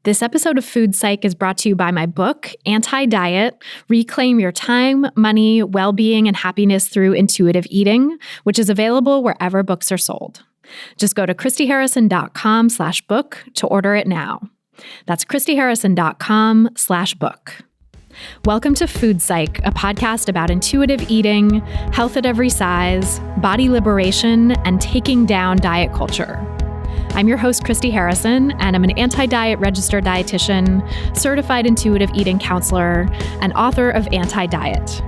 This episode of Food Psych is brought to you by my book, Anti-Diet: Reclaim Your Time, Money, Well-Being, and Happiness Through Intuitive Eating, which is available wherever books are sold. Just go to christyharrison.com/book to order it now. That's christyharrison.com/book. Welcome to Food Psych, a podcast about intuitive eating, health at every size, body liberation, and taking down diet culture. I'm your host, Christy Harrison, and I'm an anti-diet registered dietitian, certified intuitive eating counselor, and author of Anti-Diet.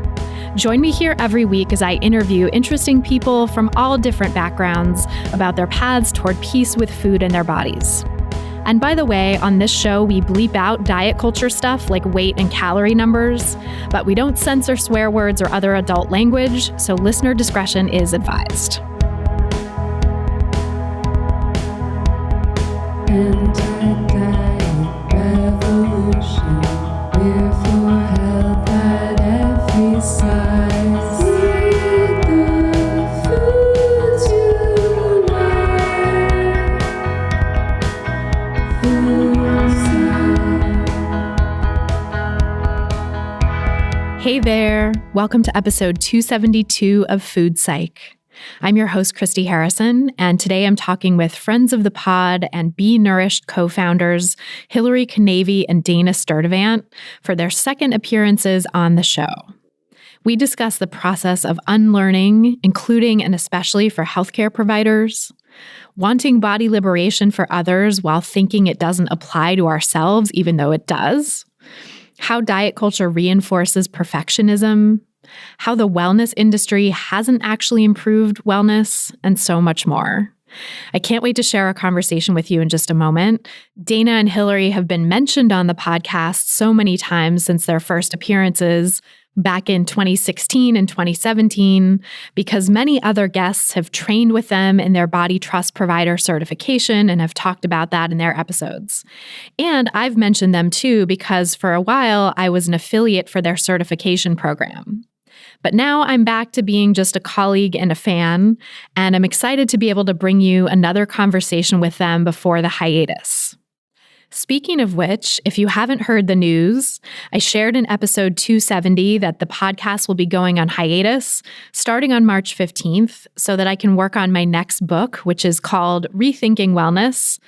Join me here every week as I interview interesting people from all different backgrounds about their paths toward peace with food and their bodies. And by the way, on this show, we bleep out diet culture stuff like weight and calorie numbers, but we don't censor swear words or other adult language, so listener discretion is advised. Anti-diet revolution, we're for health at every size. Eat the foods you like. Food Psych. Hey there, welcome to episode 272 of Food Psych. I'm your host, Christy Harrison, and today I'm talking with friends of the pod and Be Nourished co-founders Hilary Kinavey and Dana Sturtevant for their second appearances on the show. We discuss the process of unlearning, including and especially for healthcare providers, wanting body liberation for others while thinking it doesn't apply to ourselves, even though it does, how diet culture reinforces perfectionism, how the wellness industry hasn't actually improved wellness, and so much more. I can't wait to share a conversation with you in just a moment. Dana and Hilary have been mentioned on the podcast so many times since their first appearances back in 2016 and 2017, because many other guests have trained with them in their body trust provider certification and have talked about that in their episodes. And I've mentioned them too because for a while I was an affiliate for their certification program. But now I'm back to being just a colleague and a fan, and I'm excited to be able to bring you another conversation with them before the hiatus. Speaking of which, if you haven't heard the news, I shared in episode 270 that the podcast will be going on hiatus starting on March 15th so that I can work on my next book, which is called Rethinking Wellness.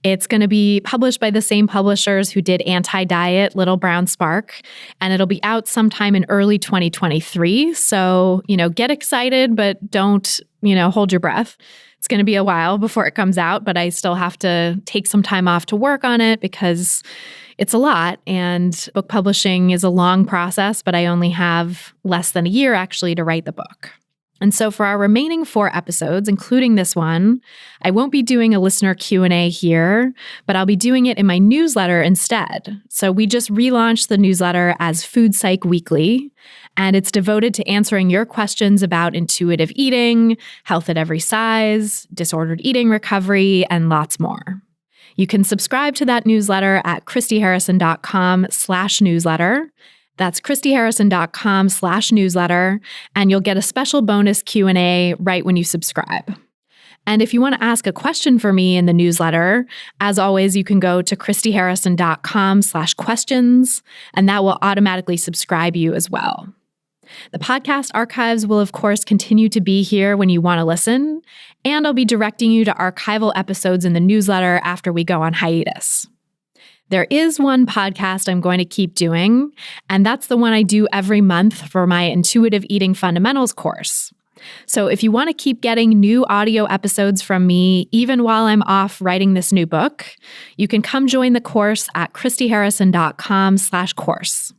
It's going to be published by the same publishers who did Anti-Diet, Little Brown Spark, and it'll be out sometime in early 2023. So, get excited, but don't, hold your breath. It's going to be a while before it comes out, but I still have to take some time off to work on it because it's a lot, and book publishing is a long process, but I only have less than a year actually to write the book. And so for our remaining 4 episodes, including this one, I won't be doing a listener Q&A here, but I'll be doing it in my newsletter instead. So we just relaunched the newsletter as Food Psych Weekly, and it's devoted to answering your questions about intuitive eating, health at every size, disordered eating recovery, and lots more. You can subscribe to that newsletter at christyharrison.com/newsletter. That's christyharrison.com/newsletter, and you'll get a special bonus Q&A right when you subscribe. And if you want to ask a question for me in the newsletter, as always, you can go to christyharrison.com/questions, and that will automatically subscribe you as well. The podcast archives will, of course, continue to be here when you want to listen, and I'll be directing you to archival episodes in the newsletter after we go on hiatus. There is one podcast I'm going to keep doing, and that's the one I do every month for my Intuitive Eating Fundamentals course. So if you want to keep getting new audio episodes from me, even while I'm off writing this new book, you can come join the course at christyharrison.com/course.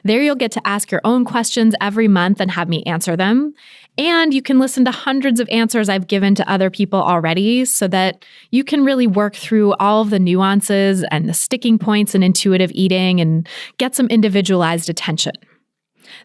There you'll get to ask your own questions every month and have me answer them. And you can listen to hundreds of answers I've given to other people already so that you can really work through all of the nuances and the sticking points in intuitive eating and get some individualized attention.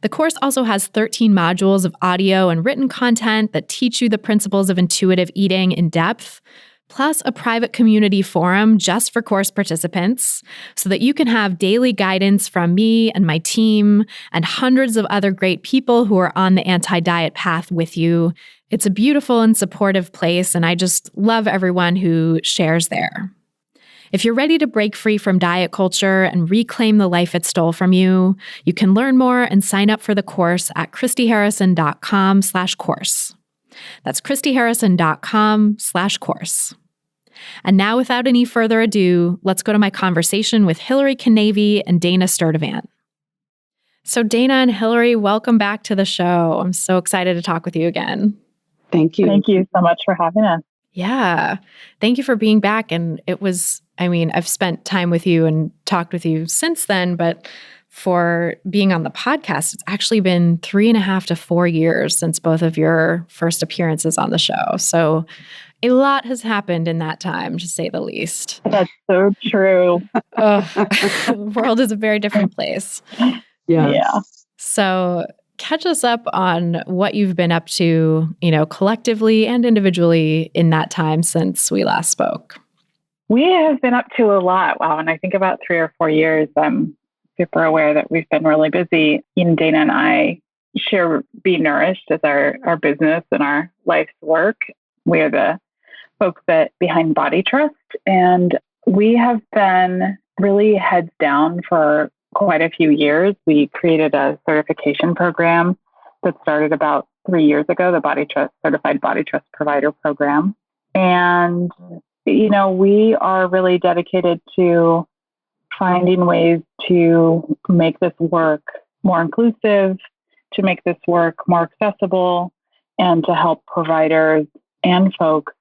The course also has 13 modules of audio and written content that teach you the principles of intuitive eating in depth, plus a private community forum just for course participants so that you can have daily guidance from me and my team and hundreds of other great people who are on the anti-diet path with you. It's a beautiful and supportive place, and I just love everyone who shares there. If you're ready to break free from diet culture and reclaim the life it stole from you, you can learn more and sign up for the course at christyharrison.com/course. That's christyharrison.com/course. And now, without any further ado, let's go to my conversation with Hilary Kinavey and Dana Sturtevant. So Dana and Hilary, welcome back to the show. I'm so excited to talk with you again. Thank you. Thank you so much for having us. Yeah. Thank you for being back. And I've spent time with you and talked with you since then, but for being on the podcast, it's actually been 3.5 to 4 years since both of your first appearances on the show. So a lot has happened in that time, to say the least. That's so true. The world is a very different place. Yes. Yeah. So catch us up on what you've been up to, collectively and individually in that time since we last spoke. We have been up to a lot. Wow. And I think about 3 or 4 years, I'm super aware that we've been really busy. Dana and I share Be Nourished as our business and our life's work. We are the folks behind Body Trust. And we have been really heads down for quite a few years. We created a certification program that started about 3 years ago, the Body Trust Certified Body Trust Provider Program. And, we are really dedicated to finding ways to make this work more inclusive, to make this work more accessible, and to help providers and folks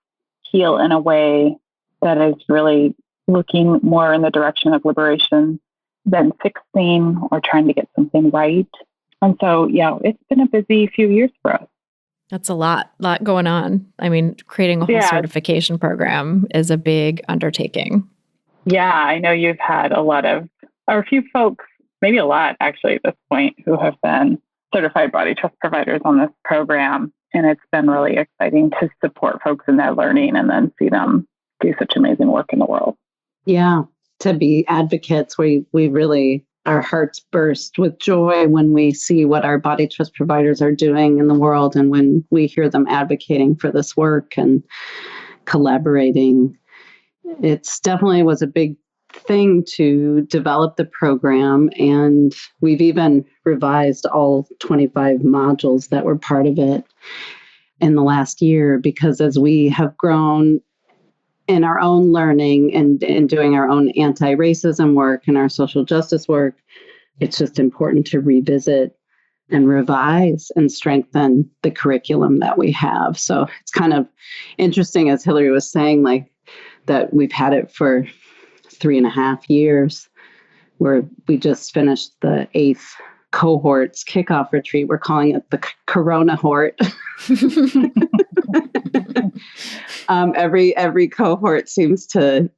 heal in a way that is really looking more in the direction of liberation than fixing or trying to get something right. And so, it's been a busy few years for us. That's a lot going on. Creating a whole certification program is a big undertaking. Yeah, I know you've had a few folks, maybe a lot actually at this point, who have been certified body trust providers on this program. And it's been really exciting to support folks in their learning and then see them do such amazing work in the world. Yeah. To be advocates, we really, our hearts burst with joy when we see what our body trust providers are doing in the world and when we hear them advocating for this work and collaborating. It's definitely was a big thing to develop the program, and we've even revised all 25 modules that were part of it in the last year, because as we have grown in our own learning and doing our own anti-racism work and our social justice work, it's just important to revisit and revise and strengthen the curriculum that we have. So it's kind of interesting, as Hilary was saying, like that we've had it for 3.5 years, where we just finished the 8th cohort's kickoff retreat. We're calling it the Corona-hort. Every cohort seems to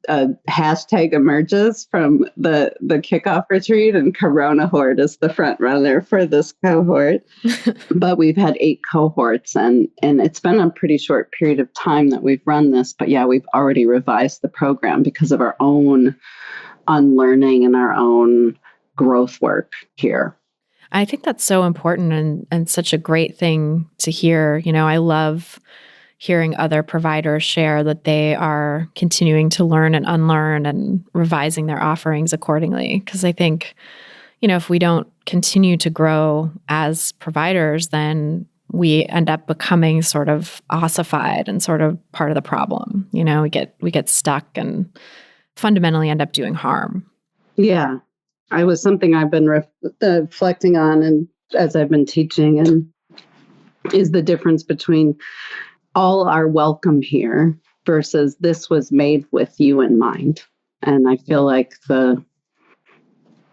hashtag emerges from the kickoff retreat, and Corona-hort is the front runner for this cohort. But we've had 8 cohorts, and it's been a pretty short period of time that we've run this. But yeah, we've already revised the program because of our own unlearning and our own growth work here. I think that's so important and such a great thing to hear. I love hearing other providers share that they are continuing to learn and unlearn and revising their offerings accordingly. Because I think, if we don't continue to grow as providers, then we end up becoming sort of ossified and sort of part of the problem. We get stuck and fundamentally end up doing harm. Yeah. I was something I've been reflecting on, and as I've been teaching, and is the difference between all are welcome here versus this was made with you in mind. And I feel like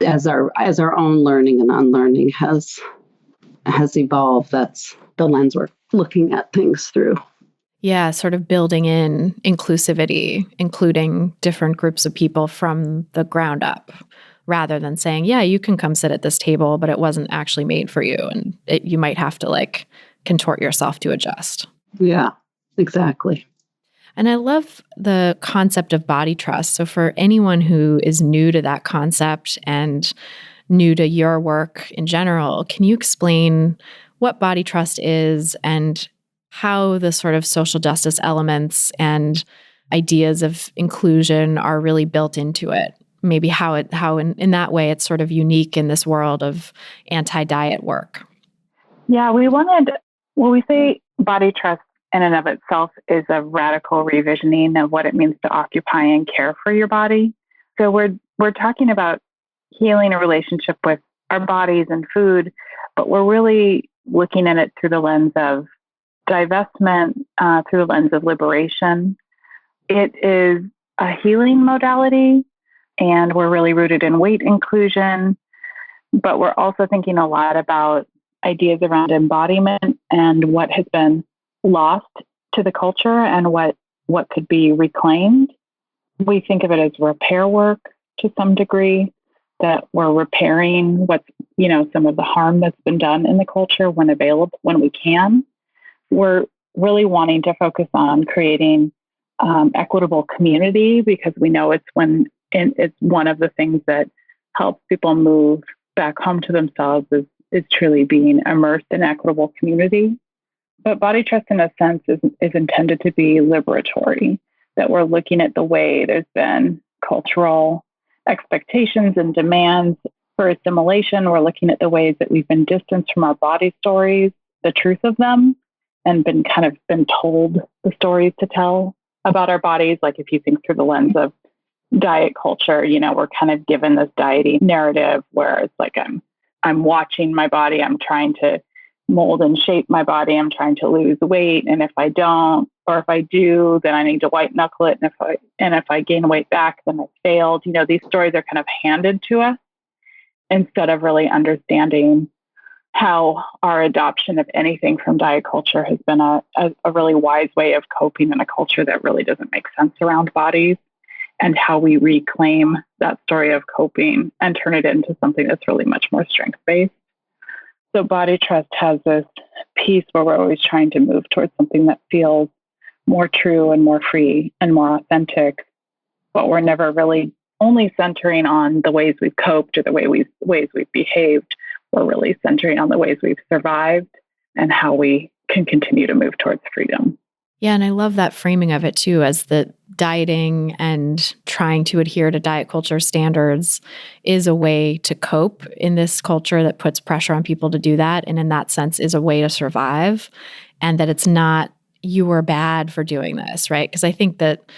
as our own learning and unlearning has evolved, that's the lens we're looking at things through. Yeah, sort of building in inclusivity, including different groups of people from the ground up, rather than saying, yeah, you can come sit at this table, but it wasn't actually made for you. And you might have to contort yourself to adjust. Yeah, exactly. And I love the concept of body trust. So for anyone who is new to that concept and new to your work in general, can you explain what body trust is and how the sort of social justice elements and ideas of inclusion are really built into it. Maybe how in that way it's sort of unique in this world of anti-diet work. Yeah, we say body trust in and of itself is a radical revisioning of what it means to occupy and care for your body. So we're talking about healing a relationship with our bodies and food, but we're really looking at it through the lens of divestment, through the lens of liberation. It is a healing modality, and we're really rooted in weight inclusion, but we're also thinking a lot about ideas around embodiment and what has been lost to the culture and what could be reclaimed. We think of it as repair work to some degree, that we're repairing some of the harm that's been done in the culture when available, when we can. We're really wanting to focus on creating equitable community, because we know it's one of the things that helps people move back home to themselves is truly being immersed in equitable community. But body trust, in a sense, is intended to be liberatory, that we're looking at the way there's been cultural expectations and demands for assimilation. We're looking at the ways that we've been distanced from our body stories, the truth of them, and been told the stories to tell about our bodies. Like if you think through the lens of diet culture, we're kind of given this dieting narrative where it's like I'm watching my body, I'm trying to mold and shape my body, I'm trying to lose weight, and if I don't, or if I do, then I need to white knuckle it, and if I gain weight back, then I failed. These stories are kind of handed to us instead of really understanding how our adoption of anything from diet culture has been a really wise way of coping in a culture that really doesn't make sense around bodies, and how we reclaim that story of coping and turn it into something that's really much more strength-based. So body trust has this piece where we're always trying to move towards something that feels more true and more free and more authentic, but we're never really only centering on the ways we've coped or the ways we've behaved. We're really centering on the ways we've survived and how we can continue to move towards freedom. Yeah, and I love that framing of it too, as the dieting and trying to adhere to diet culture standards is a way to cope in this culture that puts pressure on people to do that. And in that sense is a way to survive, and that it's not you were bad for doing this, right? Because I think that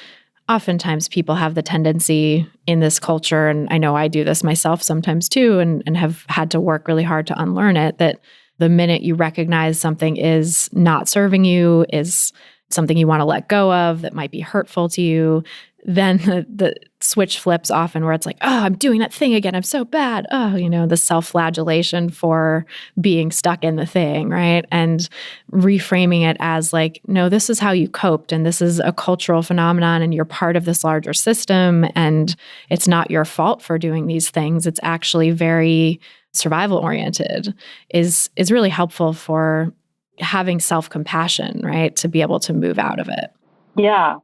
oftentimes people have the tendency in this culture, and I know I do this myself sometimes too, and have had to work really hard to unlearn it, that the minute you recognize something is not serving you, is something you want to let go of, that might be hurtful to you, then the switch flips often where it's like, oh, I'm doing that thing again. I'm so bad. Oh, the self-flagellation for being stuck in the thing, right? And reframing it as like, no, this is how you coped, and this is a cultural phenomenon, and you're part of this larger system, and it's not your fault for doing these things. It's actually very survival-oriented, is really helpful for having self-compassion, right? To be able to move out of it. Yeah.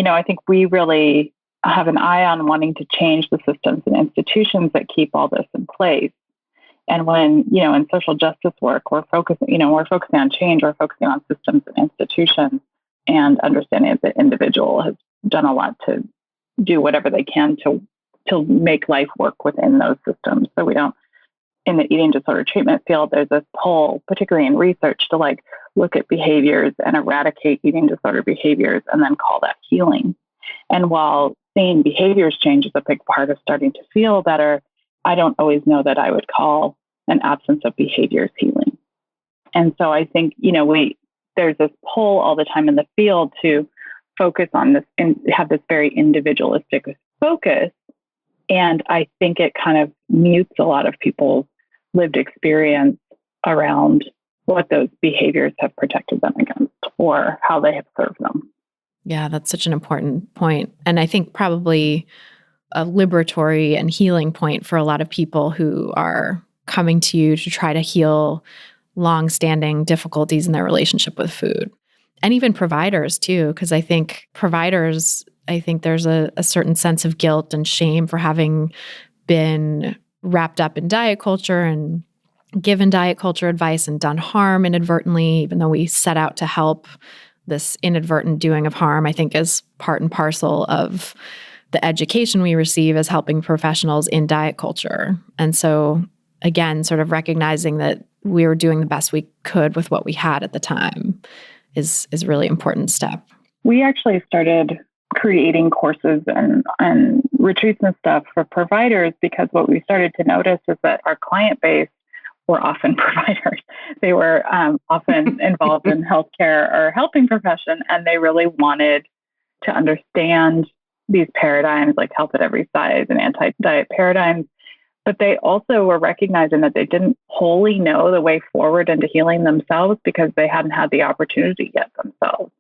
I think we really have an eye on wanting to change the systems and institutions that keep all this in place. And when, in social justice work, we're focusing on change, we're focusing on systems and institutions, and understanding that the individual has done a lot to do whatever they can to make life work within those systems. So we don't, in the eating disorder treatment field, there's this pull, particularly in research, to look at behaviors and eradicate eating disorder behaviors and then call that healing. And while seeing behaviors change is a big part of starting to feel better, I don't always know that I would call an absence of behaviors healing. And so I think, there's this pull all the time in the field to focus on this and have this very individualistic focus. And I think it kind of mutes a lot of people's lived experience around what those behaviors have protected them against or how they have served them. Yeah, that's such an important point. And I think probably a liberatory and healing point for a lot of people who are coming to you to try to heal long-standing difficulties in their relationship with food. And even providers too, because I think there's a certain sense of guilt and shame for having been wrapped up in diet culture and given diet culture advice and done harm inadvertently, even though we set out to help this inadvertent doing of harm, I think is part and parcel of the education we receive as helping professionals in diet culture. And so again, sort of recognizing that we were doing the best we could with what we had at the time is a really important step. We actually started creating courses and retreats and stuff for providers because what we started to notice is that our client base were often providers. They were often involved in healthcare or helping profession, and they really wanted to understand these paradigms like health at every size and anti-diet paradigms. But they also were recognizing that they didn't wholly know the way forward into healing themselves because they hadn't had the opportunity yet themselves.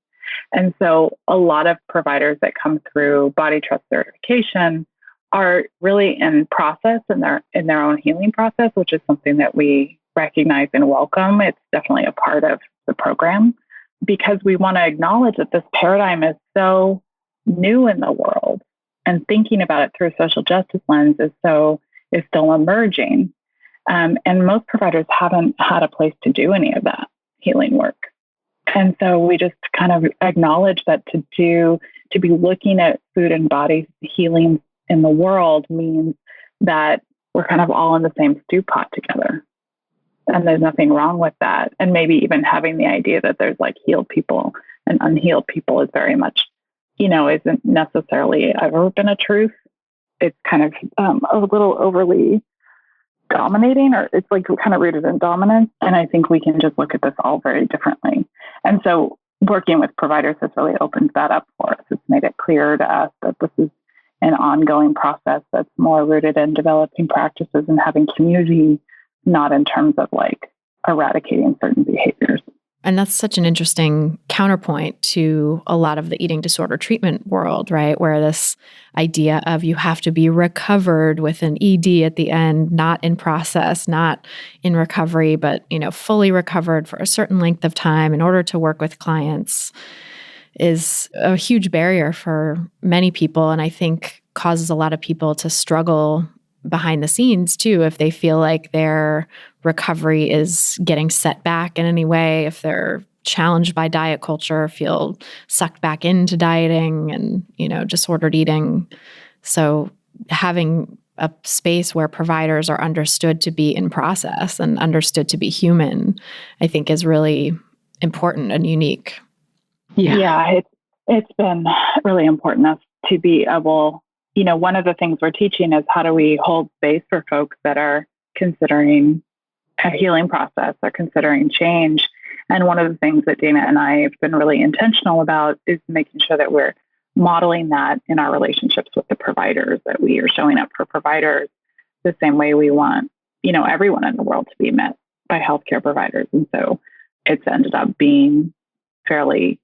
And so a lot of providers that come through body trust certification are really in process in their own healing process, which is something that we recognize and welcome. It's definitely a part of the program because we want to acknowledge that this paradigm is so new in the world, and thinking about it through a social justice lens is still emerging. And most providers haven't had a place to do any of that healing work. And so we just kind of acknowledge that to be looking at food and body healing in the world means that we're kind of all in the same stew pot together. And there's nothing wrong with that. And maybe even having the idea that there's like healed people and unhealed people is very much, isn't necessarily ever been a truth. It's kind of a little overly dominating, or it's like kind of rooted in dominance. And I think we can just look at this all very differently. And so working with providers has really opened that up for us. It's made it clear to us that this is an ongoing process that's more rooted in developing practices and having community, not in terms of like eradicating certain behaviors. And that's such an interesting counterpoint to a lot of the eating disorder treatment world, right? Where this idea of you have to be recovered with an ED at the end, not in process, not in recovery, but, fully recovered for a certain length of time in order to work with clients is a huge barrier for many people. And I think causes a lot of people to struggle behind the scenes too, if they feel like their recovery is getting set back in any way, if they're challenged by diet culture, feel sucked back into dieting and, disordered eating. So having a space where providers are understood to be in process and understood to be human, I think is really important and unique. Yeah, it's been really important to be able, one of the things we're teaching is how do we hold space for folks that are considering a healing process or considering change. And one of the things that Dana and I have been really intentional about is making sure that we're modeling that in our relationships with the providers, that we are showing up for providers the same way we want, everyone in the world to be met by healthcare providers. And so it's ended up being fairly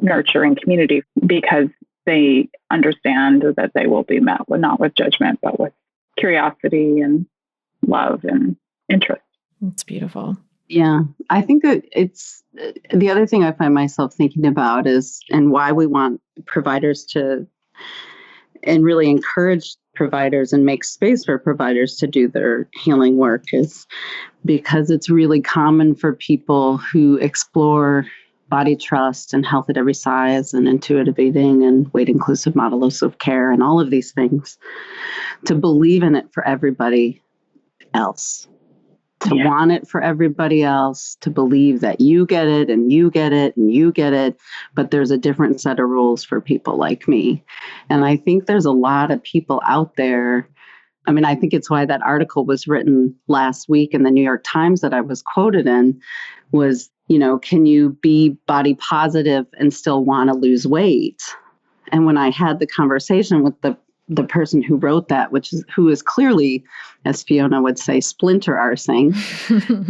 nurturing community because they understand that they will be met with not with judgment, but with curiosity and love and interest. It's beautiful. Yeah, I think that it's the other thing I find myself thinking about is, and why we want providers to, and really encourage providers and make space for providers to do their healing work, is because it's really common for people who explore body trust and health at every size and intuitive eating and weight inclusive models of care and all of these things to believe in it for everybody else, to want it for everybody else, to believe that you get it and you get it and you get it, but there's a different set of rules for people like me. And I think there's a lot of people out there. I mean, I think it's why that article was written last week in the New York Times that I was quoted in was, can you be body positive and still want to lose weight? And when I had the conversation with the person who wrote that, who is clearly, as Fiona would say, splinter arsing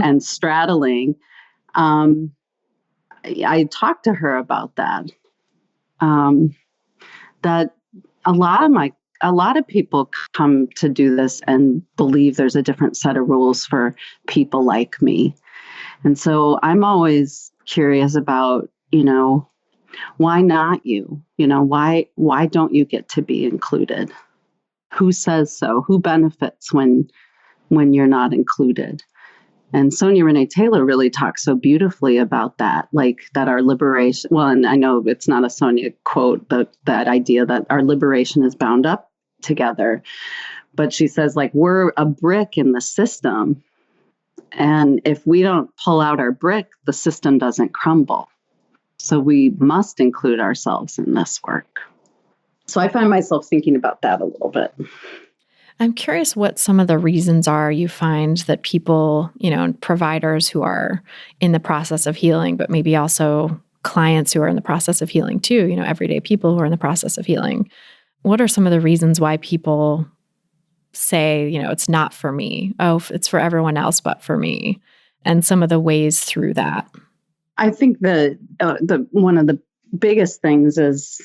and straddling, I talked to her about that. That a lot of people come to do this and believe there's a different set of rules for people like me. And so I'm always curious about, why not you? Why don't you get to be included? Who says so? Who benefits when you're not included? And Sonia Renee Taylor really talks so beautifully about that, like that our liberation, well, and I know it's not a Sonia quote, but that idea that our liberation is bound up together. But she says, like, we're a brick in the system. And if we don't pull out our brick, the system doesn't crumble. So we must include ourselves in this work. So I find myself thinking about that a little bit. I'm curious what some of the reasons are you find that people, providers who are in the process of healing, but maybe also clients who are in the process of healing too, everyday people who are in the process of healing. What are some of the reasons why people say, it's not for me? Oh, it's for everyone else but for me. And some of the ways through that. I think the one of the biggest things is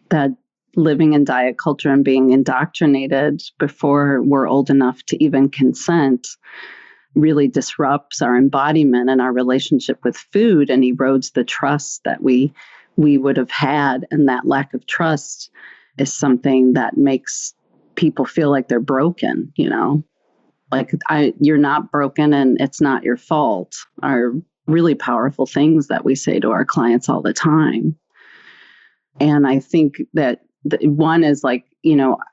that living in diet culture and being indoctrinated before we're old enough to even consent really disrupts our embodiment and our relationship with food and erodes the trust that we would have had. And that lack of trust is something that makes people feel like they're broken, like you're not broken and it's not your fault are really powerful things that we say to our clients all the time. And I think that one is like,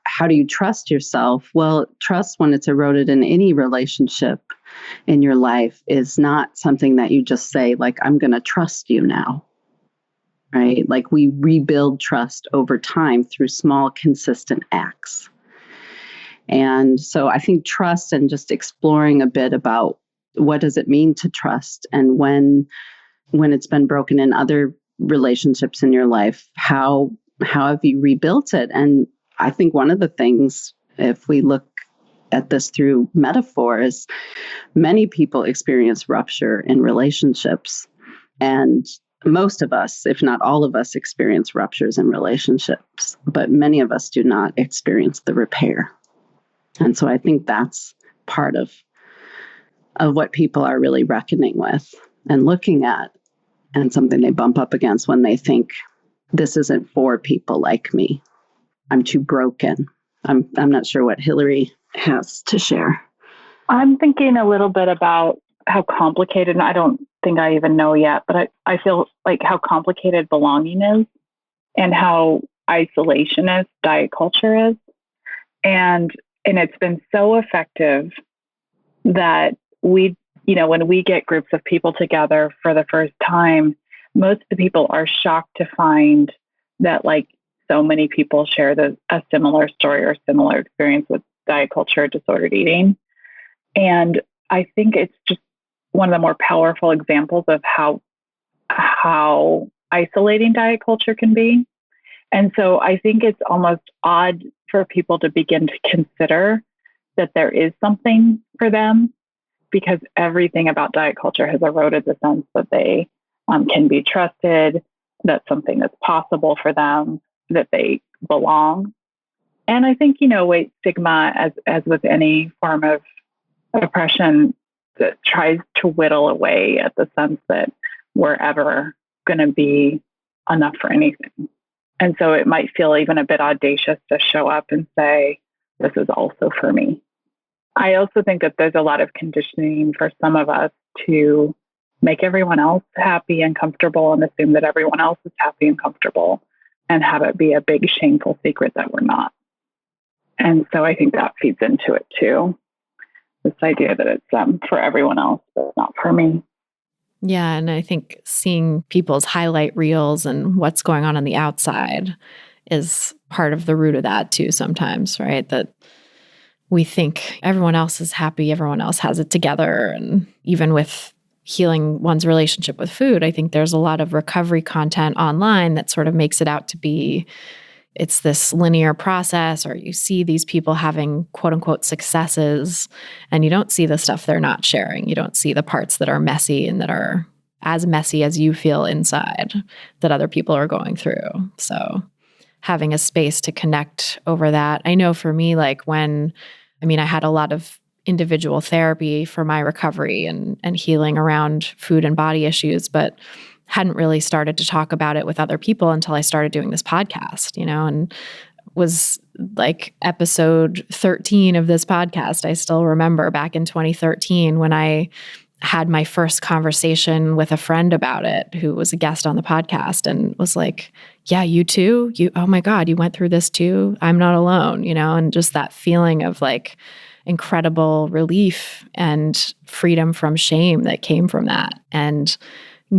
how do you trust yourself? Well, trust when it's eroded in any relationship in your life is not something that you just say, like, I'm going to trust you now, right? Like we rebuild trust over time through small, consistent acts. And so I think trust and just exploring a bit about what does it mean to trust and when it's been broken in other relationships in your life, how have you rebuilt it? And I think one of the things, if we look at this through metaphor, is many people experience rupture in relationships. And most of us, if not all of us, experience ruptures in relationships, but many of us do not experience the repair. And so I think that's part of what people are really reckoning with and looking at, and something they bump up against when they think, this isn't for people like me. I'm too broken. I'm not sure what Hilary has to share. I'm thinking a little bit about how complicated, and I don't think I even know yet, but I feel like how complicated belonging is and how isolationist diet culture is. And it's been so effective that we, when we get groups of people together for the first time, most of the people are shocked to find that like so many people share a similar story or similar experience with diet culture, disordered eating. And I think it's just one of the more powerful examples of how isolating diet culture can be. And so I think it's almost odd for people to begin to consider that there is something for them, because everything about diet culture has eroded the sense that they can be trusted, that's something that's possible for them, that they belong. And I think, weight stigma, as with any form of oppression, that tries to whittle away at the sense that we're ever going to be enough for anything. And so it might feel even a bit audacious to show up and say, this is also for me. I also think that there's a lot of conditioning for some of us to make everyone else happy and comfortable and assume that everyone else is happy and comfortable and have it be a big shameful secret that we're not. And so I think that feeds into it too. This idea that it's for everyone else, but not for me. Yeah. And I think seeing people's highlight reels and what's going on the outside is part of the root of that too sometimes, right? That we think everyone else is happy, everyone else has it together. And even with healing one's relationship with food, I think there's a lot of recovery content online that sort of makes it out to be it's this linear process, or you see these people having quote unquote successes and you don't see the stuff they're not sharing. You don't see the parts that are messy and that are as messy as you feel inside that other people are going through. So having a space to connect over that. I know for me, like I had a lot of individual therapy for my recovery and healing around food and body issues, but hadn't really started to talk about it with other people until I started doing this podcast, and was like episode 13 of this podcast. I still remember back in 2013 when I had my first conversation with a friend about it who was a guest on the podcast and was like, yeah, you too? Oh my God, you went through this too? I'm not alone, and just that feeling of like incredible relief and freedom from shame that came from that. And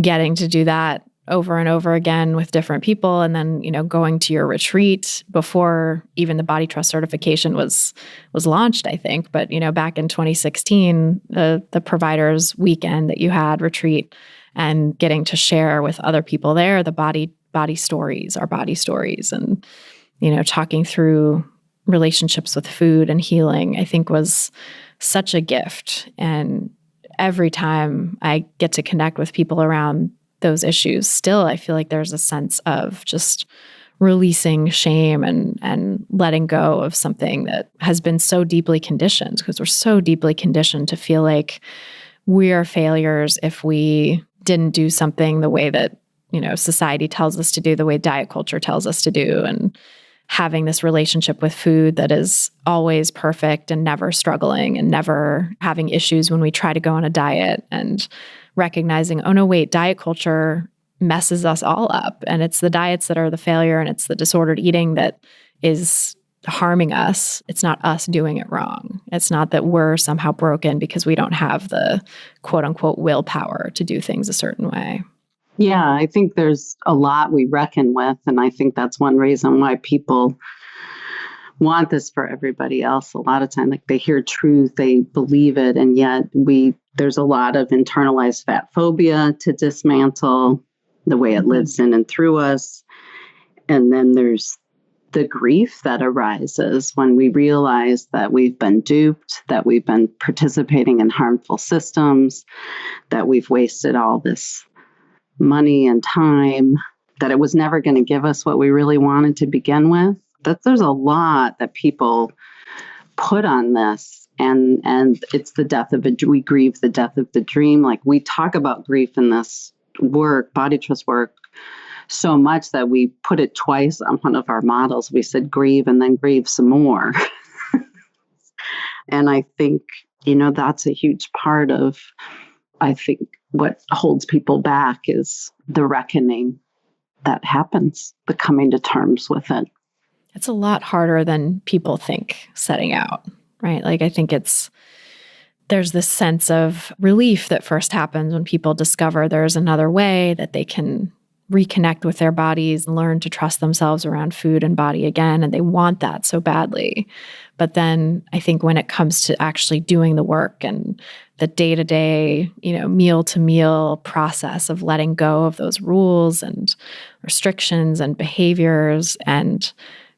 getting to do that over and over again with different people. And then, going to your retreat before even the Body Trust certification was launched, I think. But, back in 2016, the providers weekend that you had retreat and getting to share with other people there, the body stories, our body stories, and, talking through relationships with food and healing, I think was such a gift. And every time I get to connect with people around those issues, still, I feel like there's a sense of just releasing shame and letting go of something that has been so deeply conditioned, because we're so deeply conditioned to feel like we are failures if we didn't do something the way that, society tells us to do, the way diet culture tells us to do. And having this relationship with food that is always perfect and never struggling and never having issues when we try to go on a diet, and recognizing, oh no, wait, diet culture messes us all up. And it's the diets that are the failure, and it's the disordered eating that is harming us. It's not us doing it wrong. It's not that we're somehow broken because we don't have the quote unquote willpower to do things a certain way. Yeah, I think there's a lot we reckon with. And I think that's one reason why people want this for everybody else. A lot of time, like they hear truth, they believe it. And yet there's a lot of internalized fat phobia to dismantle, the way it lives in and through us. And then there's the grief that arises when we realize that we've been duped, that we've been participating in harmful systems, that we've wasted all this money and time, that it was never going to give us what we really wanted to begin with. That there's a lot that people put on this, and it's the death of we grieve the death of the dream. Like we talk about grief in this work, body trust work, so much that we put it twice on one of our models. We said grieve and then grieve some more. And I think, that's a huge part of, I think, what holds people back is the reckoning that happens, the coming to terms with it. It's a lot harder than people think setting out, right? Like I think there's this sense of relief that first happens when people discover there's another way, that they can reconnect with their bodies and learn to trust themselves around food and body again. And they want that so badly. But then I think when it comes to actually doing the work and the day-to-day, meal-to-meal process of letting go of those rules and restrictions and behaviors and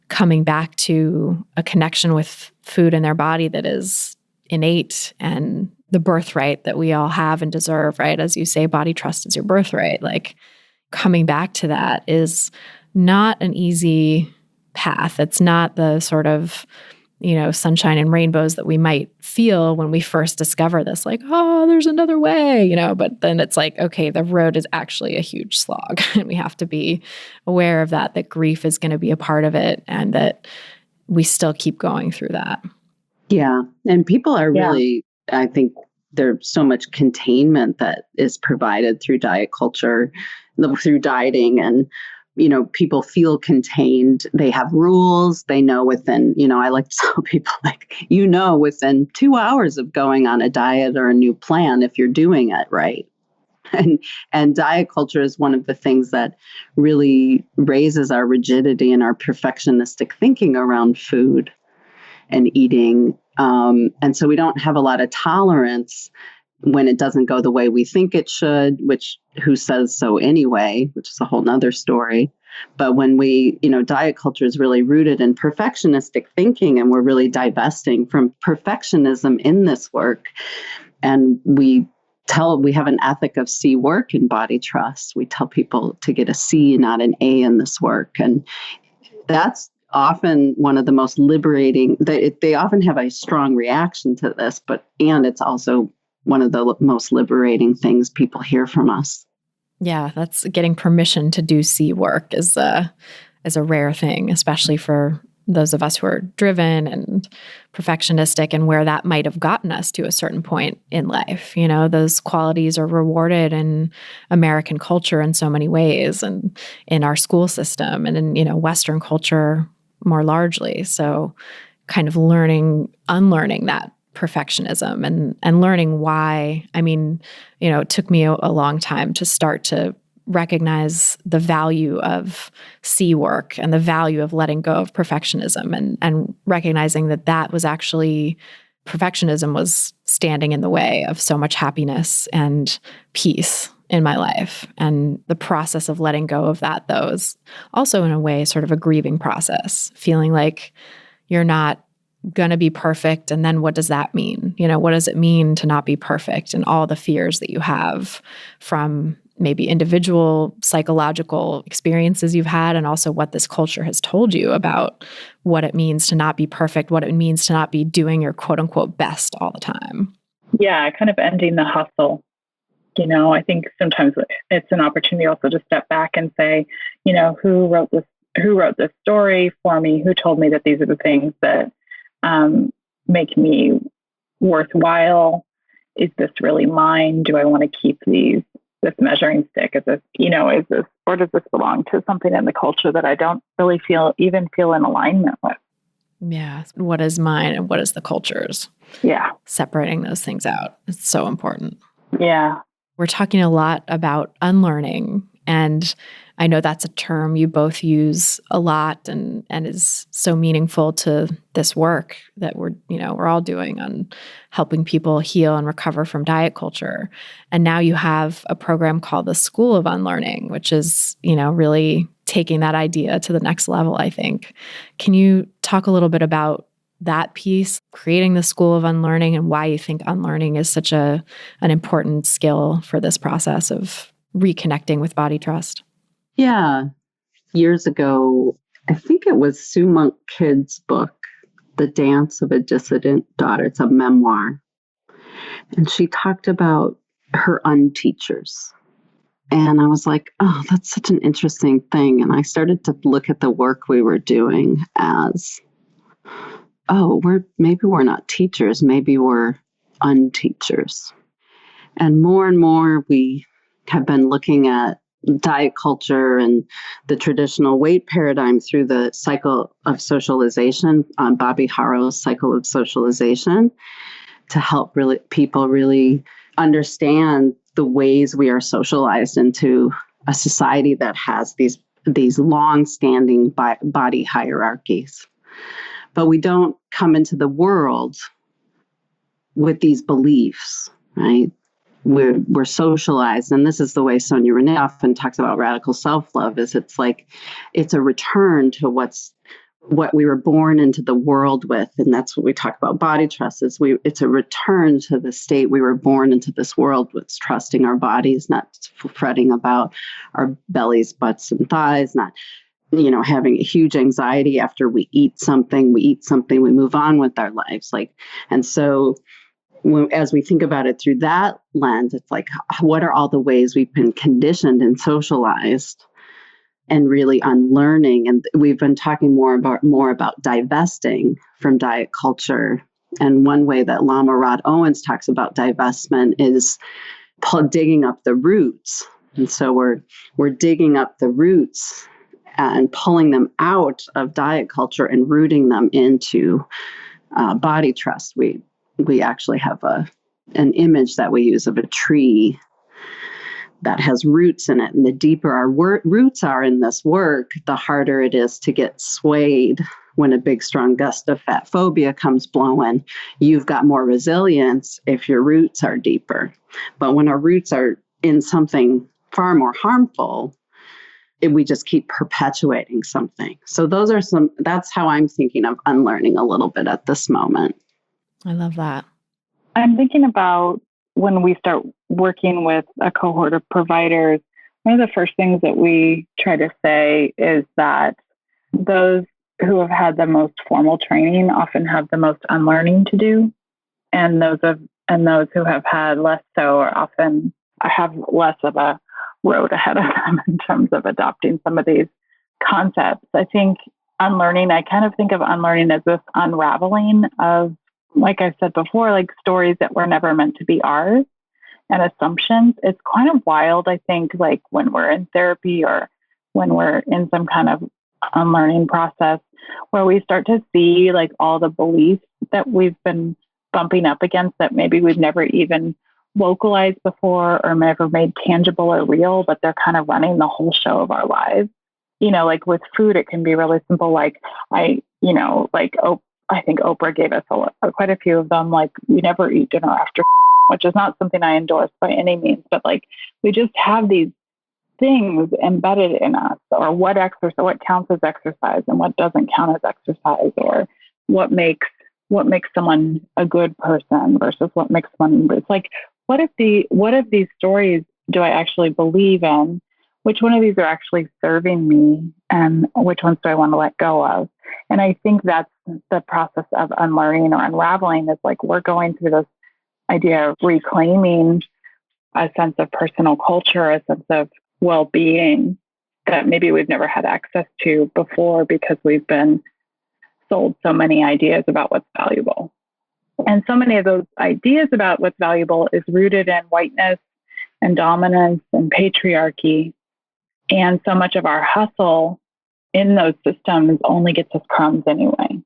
coming back to a connection with food and their body that is innate and the birthright that we all have and deserve, right? As you say, body trust is your birthright. Like coming back to that is not an easy path. It's not the sort of, sunshine and rainbows that we might feel when we first discover this, like, oh, there's another way, but then it's like, okay, the road is actually a huge slog. And we have to be aware of that grief is going to be a part of it and that we still keep going through that. Yeah. And people are really, I think there's so much containment that is provided through diet culture, through dieting, and people feel contained. They have rules. They know within, I like to tell people within 2 hours of going on a diet or a new plan, if you're doing it right. And diet culture is one of the things that really raises our rigidity and our perfectionistic thinking around food and eating. And so we don't have a lot of tolerance when it doesn't go the way we think it should, which who says so anyway, which is a whole nother story. But when we, diet culture is really rooted in perfectionistic thinking, and we're really divesting from perfectionism in this work. And we have an ethic of C work in body trust. We tell people to get a C, not an A in this work. And that's often one of the most liberating. They often have a strong reaction to this, and it's also one of the most liberating things people hear from us. Yeah, that's getting permission to do C work is a rare thing, especially for those of us who are driven and perfectionistic and where that might have gotten us to a certain point in life. You know, those qualities are rewarded in American culture in so many ways and in our school system and in, you know, Western culture more largely. So kind of unlearning that perfectionism and learning why. I mean, you know, it took me a long time to start to recognize the value of C work and the value of letting go of perfectionism and recognizing that was actually, perfectionism was standing in the way of so much happiness and peace in my life. And the process of letting go of that, though, is also in a way sort of a grieving process, feeling like you're not going to be perfect. And then what does that mean? You know, what does it mean to not be perfect? And all the fears that you have from maybe individual psychological experiences you've had, and also what this culture has told you about what it means to not be perfect, what it means to not be doing your quote unquote best all the time. Yeah, kind of ending the hustle. You know, I think sometimes it's an opportunity also to step back and say, you know, who wrote this story for me? Who told me that these are the things that make me worthwhile? Is this really mine? Do I want to keep this measuring stick? Is this, you know, or does this belong to something in the culture that I don't really feel in alignment with? Yeah. What is mine and what is the culture's? Yeah. Separating those things out. It's so important. Yeah. We're talking a lot about unlearning, and I know that's a term you both use a lot and is so meaningful to this work that we're all doing on helping people heal and recover from diet culture. And now you have a program called the School of Unlearning, which is, you know, really taking that idea to the next level, I think. Can you talk a little bit about that piece, creating the School of Unlearning, and why you think unlearning is such an important skill for this process of reconnecting with body trust? Yeah. Years ago, I think it was Sue Monk Kidd's book, The Dance of a Dissident Daughter. It's a memoir. And she talked about her unteachers. And I was like, oh, that's such an interesting thing. And I started to look at the work we were doing as, oh, maybe we're not teachers, maybe we're unteachers. And more we have been looking at diet culture and the traditional weight paradigm through the cycle of socialization, Bobby Harrow's cycle of socialization, to help people really understand the ways we are socialized into a society that has these long-standing body hierarchies. But we don't come into the world with these beliefs, right? We're socialized, and this is the way Sonia Renee often talks about radical self-love. It's a return to what we were born into the world with, and that's what we talk about. Body trust it's a return to the state we were born into this world with, trusting our bodies, not fretting about our bellies, butts, and thighs, not having a huge anxiety after we eat something, we move on with our lives. And so as we think about it through that lens, it's like, what are all the ways we've been conditioned and socialized and really unlearning? And we've been talking more about divesting from diet culture. And one way that Lama Rod Owens talks about divestment is digging up the roots. And so we're digging up the roots and pulling them out of diet culture and rooting them into body trust. We actually have an image that we use of a tree that has roots in it. And the deeper our roots are in this work, the harder it is to get swayed when a big, strong gust of fat phobia comes blowing. You've got more resilience if your roots are deeper. But when our roots are in something far more harmful, we just keep perpetuating something. So that's how I'm thinking of unlearning a little bit at this moment. I love that. I'm thinking about when we start working with a cohort of providers, one of the first things that we try to say is that those who have had the most formal training often have the most unlearning to do. And those who have had less so are often have less of a road ahead of them in terms of adopting some of these concepts. I think unlearning, I kind of think of unlearning as this unraveling of, like I said before, like stories that were never meant to be ours and assumptions. It's kind of wild, I think, like when we're in therapy or when we're in some kind of unlearning process where we start to see like all the beliefs that we've been bumping up against that maybe we've never even vocalized before or never made tangible or real, but they're kind of running the whole show of our lives. You know, like with food, it can be really simple. Like I think Oprah gave us quite a few of them. Like, you never eat dinner after, which is not something I endorse by any means, but like we just have these things embedded in us, or what counts as exercise and what doesn't count as exercise, or what makes someone a good person versus what makes someone. It's like, what if these stories do I actually believe in? Which one of these are actually serving me, and which ones do I want to let go of? And I think that's the process of unlearning or unraveling, is like we're going through this idea of reclaiming a sense of personal culture, a sense of well-being that maybe we've never had access to before because we've been sold so many ideas about what's valuable. And so many of those ideas about what's valuable is rooted in whiteness and dominance and patriarchy. And so much of our hustle in those systems only gets us crumbs anyway.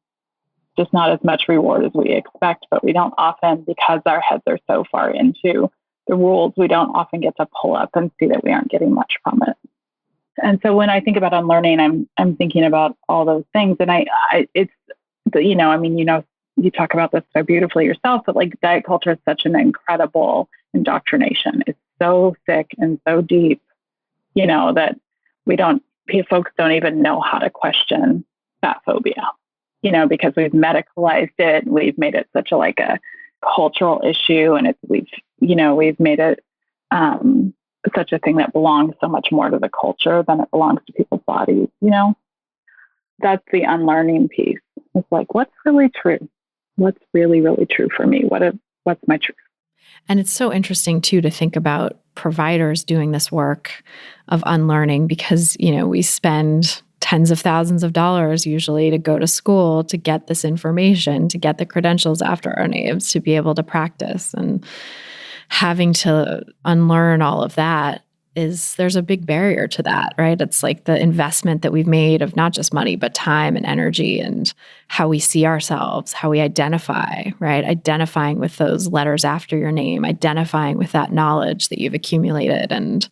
Just not as much reward as we expect, but we don't often, because our heads are so far into the rules, we don't often get to pull up and see that we aren't getting much from it. And so when I think about unlearning, I'm thinking about all those things. And you talk about this so beautifully yourself, but like diet culture is such an incredible indoctrination. It's so thick and so deep, that folks don't even know how to question fat phobia, because we've medicalized it. We've made it such a cultural issue, and we've made it such a thing that belongs so much more to the culture than it belongs to people's bodies. That's the unlearning piece. It's like, what's really true? What's really, really true for me? What's my truth? And it's so interesting too to think about providers doing this work of unlearning, because, we spend tens of thousands of dollars usually to go to school to get this information, to get the credentials after our names, to be able to practice. And having to unlearn all of that there's a big barrier to that, right? It's like the investment that we've made of not just money, but time and energy, and how we see ourselves, how we identify, right? Identifying with those letters after your name, identifying with that knowledge that you've accumulated, and,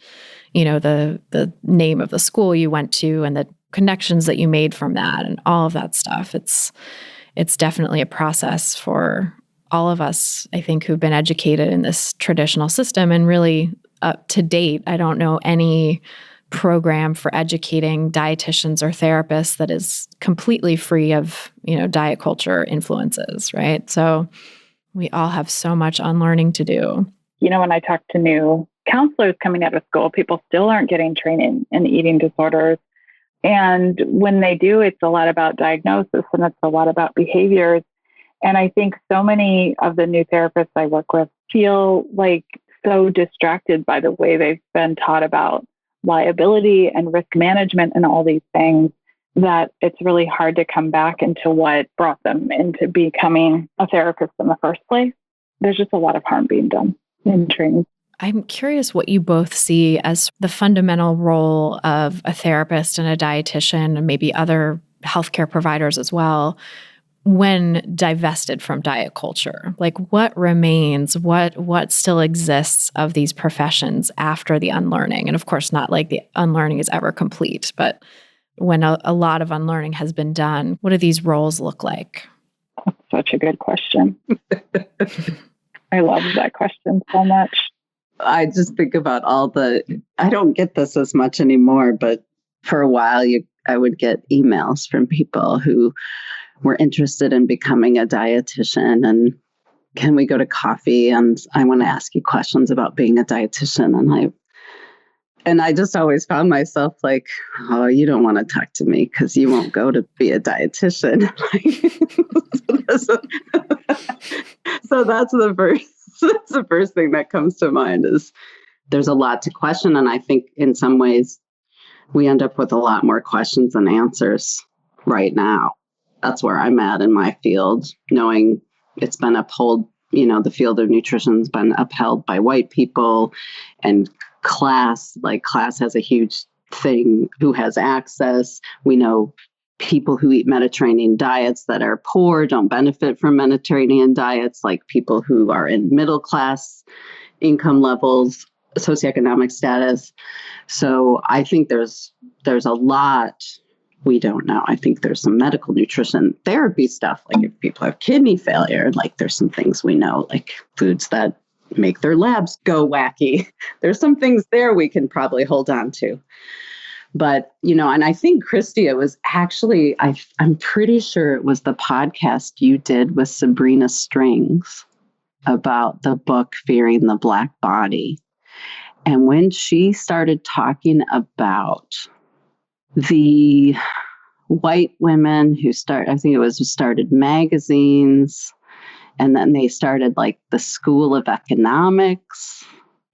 the name of the school you went to and the connections that you made from that, and all of that stuff. It's definitely a process for all of us, I think, who've been educated in this traditional system. And really, to date, I don't know any program for educating dietitians or therapists that is completely free of, diet culture influences, right? So we all have so much unlearning to do. When I talk to new counselors coming out of school, people still aren't getting training in eating disorders. And when they do, it's a lot about diagnosis, and it's a lot about behaviors. And I think so many of the new therapists I work with feel like so distracted by the way they've been taught about liability and risk management and all these things, that it's really hard to come back into what brought them into becoming a therapist in the first place. There's just a lot of harm being done in training. I'm curious what you both see as the fundamental role of a therapist and a dietitian, and maybe other healthcare providers as well, when divested from diet culture. Like, what remains, what still exists of these professions after the unlearning? And of course, not like the unlearning is ever complete, but when a lot of unlearning has been done, what do these roles look like? That's such a good question. I love that question so much. I just think about I don't get this as much anymore, but for a while I would get emails from people who were interested in becoming a dietitian, and can we go to coffee? And I want to ask you questions about being a dietitian. And I just always found myself like, oh, you don't want to talk to me because you won't go to be a dietitian. So that's the first thing that comes to mind, is there's a lot to question. And I think in some ways we end up with a lot more questions than answers right now. That's where I'm at in my field, knowing it's been upheld, the field of nutrition's been upheld by white people, and class has a huge thing, who has access. We know people who eat Mediterranean diets that are poor don't benefit from Mediterranean diets, like people who are in middle class income levels, socioeconomic status. So I think there's a lot we don't know. I think there's some medical nutrition therapy stuff, like if people have kidney failure, like there's some things we know, like foods that make their labs go wacky. There's some things there we can probably hold on to. But, and I think, Christy, it was actually, I'm pretty sure it was the podcast you did with Sabrina Strings about the book Fearing the Black Body. And when she started talking about the white women who started magazines, and then they started like the School of Economics.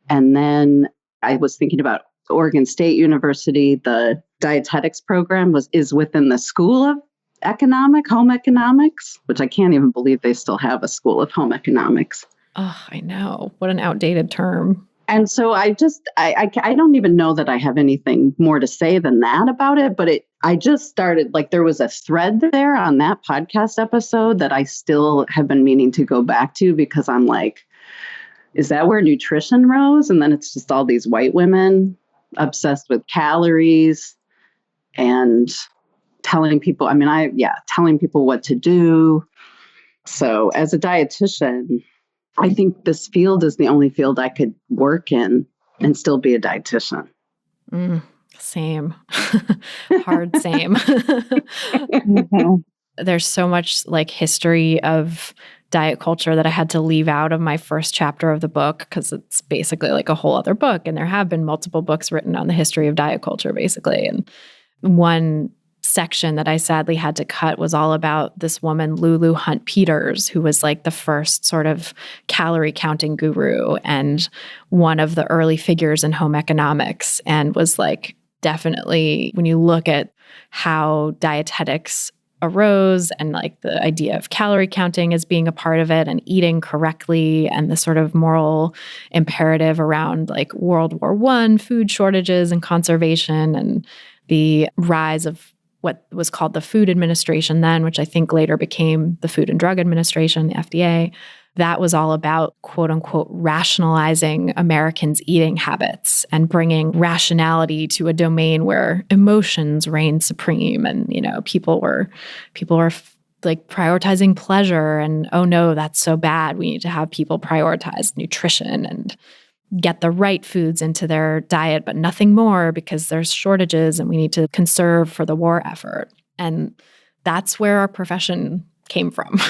And then I was thinking about Oregon State University, the dietetics program is within the School of Home Economics, which I can't even believe they still have a School of Home Economics. Oh, I know. What an outdated term. And so I don't even know that I have anything more to say than that about it, but I just started, like, there was a thread there on that podcast episode that I still have been meaning to go back to, because I'm like, is that where nutrition rose? And then it's just all these white women obsessed with calories and telling people what to do. So as a dietitian, I think this field is the only field I could work in and still be a dietitian. Same. Hard same. Mm-hmm. There's so much like history of diet culture that I had to leave out of my first chapter of the book, because it's basically like a whole other book. And there have been multiple books written on the history of diet culture, basically. And one section that I sadly had to cut was all about this woman, Lulu Hunt Peters, who was like the first sort of calorie counting guru and one of the early figures in home economics, and was like, definitely, when you look at how dietetics arose and like the idea of calorie counting as being a part of it and eating correctly, and the sort of moral imperative around like World War I food shortages and conservation, and the rise of what was called the Food Administration then, which I think later became the Food and Drug Administration, the FDA. That was all about, quote unquote, rationalizing Americans' eating habits and bringing rationality to a domain where emotions reigned supreme. And, people were like prioritizing pleasure, and, oh no, that's so bad. We need to have people prioritize nutrition and get the right foods into their diet, but nothing more, because there's shortages and we need to conserve for the war effort. And that's where our profession came from,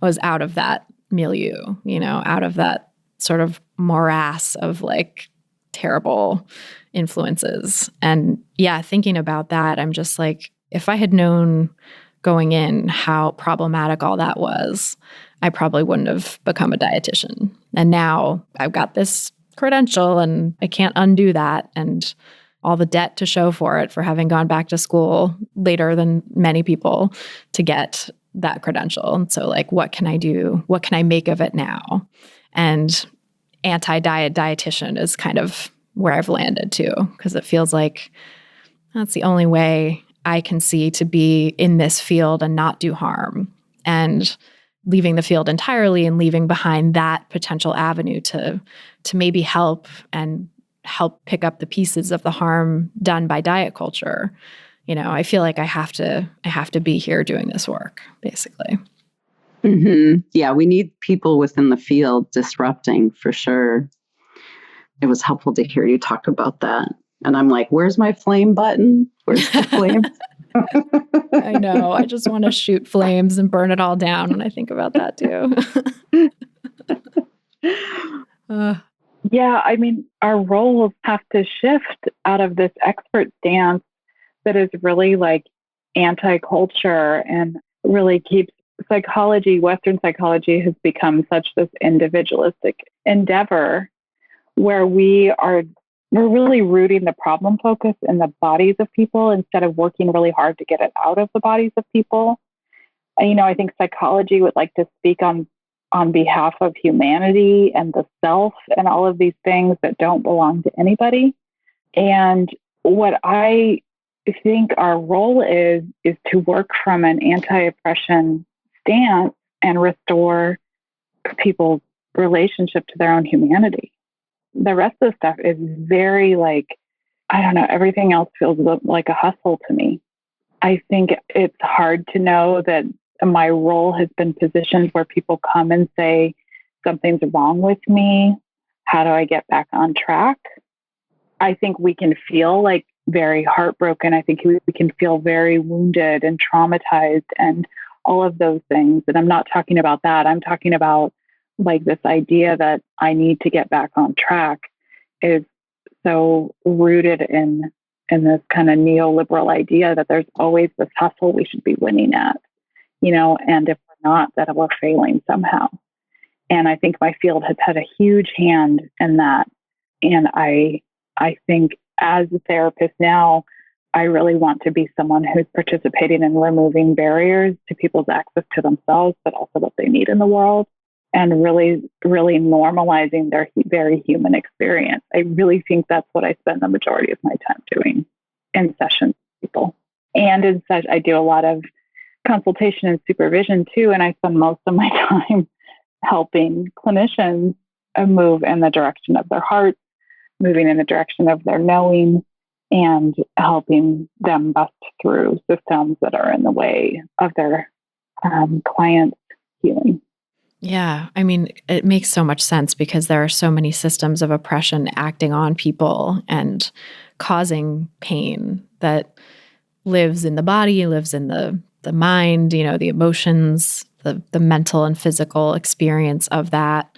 was out of that milieu, out of that sort of morass of like terrible influences. And yeah, thinking about that, I'm just like, if I had known going in how problematic all that was, I probably wouldn't have become a dietitian. And now I've got this credential and I can't undo that, and all the debt to show for it, for having gone back to school later than many people to get that credential. And so like, what can I do? What can I make of it now? And anti-diet dietitian is kind of where I've landed too, because it feels like that's the only way I can see to be in this field and not do harm. And leaving the field entirely and leaving behind that potential avenue to maybe help pick up the pieces of the harm done by diet culture. I feel like I have to be here doing this work, basically. Mm-hmm. Yeah, we need people within the field disrupting, for sure. It was helpful to hear you talk about that. And I'm like, where's my flame button? Where's the flame? I know. I just want to shoot flames and burn it all down when I think about that too. Yeah, I mean, our roles have to shift out of this expert stance that is really like anti-culture and really keeps psychology, Western psychology has become such this individualistic endeavor where we are we're really rooting the problem focus in the bodies of people instead of working really hard to get it out of the bodies of people. And, I think psychology would like to speak on behalf of humanity and the self and all of these things that don't belong to anybody. And what I think our role is to work from an anti-oppression stance and restore people's relationship to their own humanity. The rest of the stuff is very I don't know, everything else feels like a hustle to me. I think it's hard to know that my role has been positioned where people come and say, something's wrong with me. How do I get back on track? I think we can feel very heartbroken. I think we can feel very wounded and traumatized and all of those things. And I'm not talking about that. I'm talking about this idea that I need to get back on track is so rooted in this kind of neoliberal idea that there's always this hustle we should be winning at, and if we're not, that we're failing somehow. And I think my field has had a huge hand in that. And I think as a therapist now, I really want to be someone who's participating in removing barriers to people's access to themselves, but also what they need in the world, and really, really normalizing their very human experience. I really think that's what I spend the majority of my time doing in sessions with people. And in such, I do a lot of consultation and supervision too, and I spend most of my time helping clinicians move in the direction of their hearts, moving in the direction of their knowing, and helping them bust through systems that are in the way of their clients' healing. Yeah. I mean, it makes so much sense because there are so many systems of oppression acting on people and causing pain that lives in the body, lives in the mind, the emotions, the mental and physical experience of that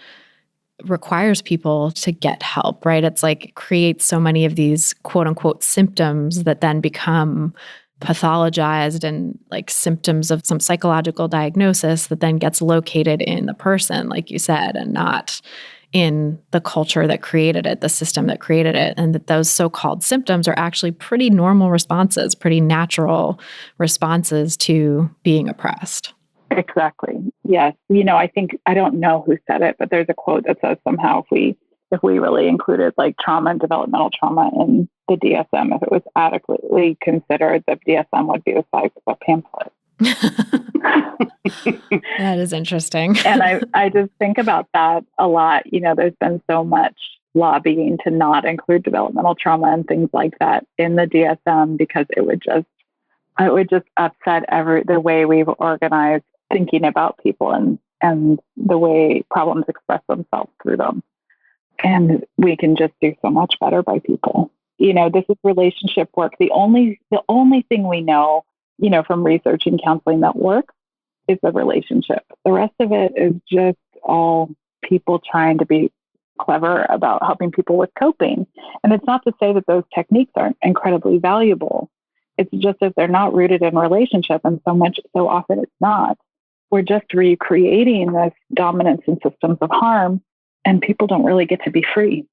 requires people to get help, right? It's it creates so many of these quote unquote symptoms that then become pathologized and symptoms of some psychological diagnosis that then gets located in the person, like you said, and not in the culture that created it, the system that created it. And that those so-called symptoms are actually pretty normal responses, pretty natural responses to being oppressed. Exactly. Yes. I think, I don't know who said it, but there's a quote that says somehow if we really included trauma and developmental trauma in the DSM, if it was adequately considered, the DSM would be the size of a pamphlet. That is interesting. And I just think about that a lot. There's been so much lobbying to not include developmental trauma and things like that in the DSM because it would just upset the way we've organized thinking about people and the way problems express themselves through them. And we can just do so much better by people. This is relationship work. The only thing we know, from researching counseling that works is the relationship. The rest of it is just all people trying to be clever about helping people with coping. And it's not to say that those techniques aren't incredibly valuable. It's just that they're not rooted in relationship. And so often it's not. We're just recreating this dominance in systems of harm, and people don't really get to be free.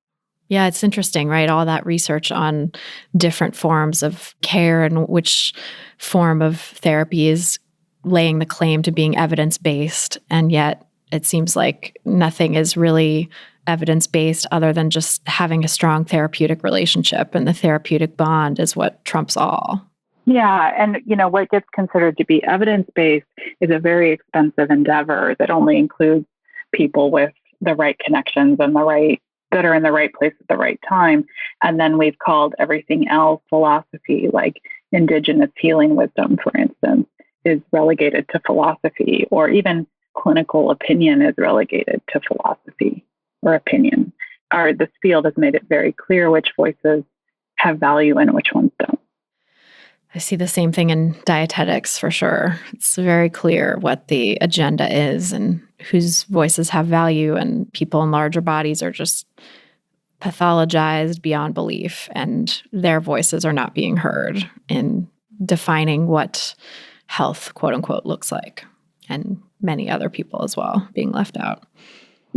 Yeah, it's interesting, right? All that research on different forms of care and which form of therapy is laying the claim to being evidence-based. And yet it seems like nothing is really evidence-based other than just having a strong therapeutic relationship. And the therapeutic bond is what trumps all. Yeah. And, what gets considered to be evidence-based is a very expensive endeavor that only includes people with the right connections and that are in the right place at the right time. And then we've called everything else philosophy, like indigenous healing wisdom, for instance, is relegated to philosophy, or even clinical opinion is relegated to philosophy or opinion. This field has made it very clear which voices have value and which ones don't. I see the same thing in dietetics for sure. It's very clear what the agenda is and whose voices have value, and people in larger bodies are just pathologized beyond belief, and their voices are not being heard in defining what health, quote unquote, looks like, and many other people as well being left out.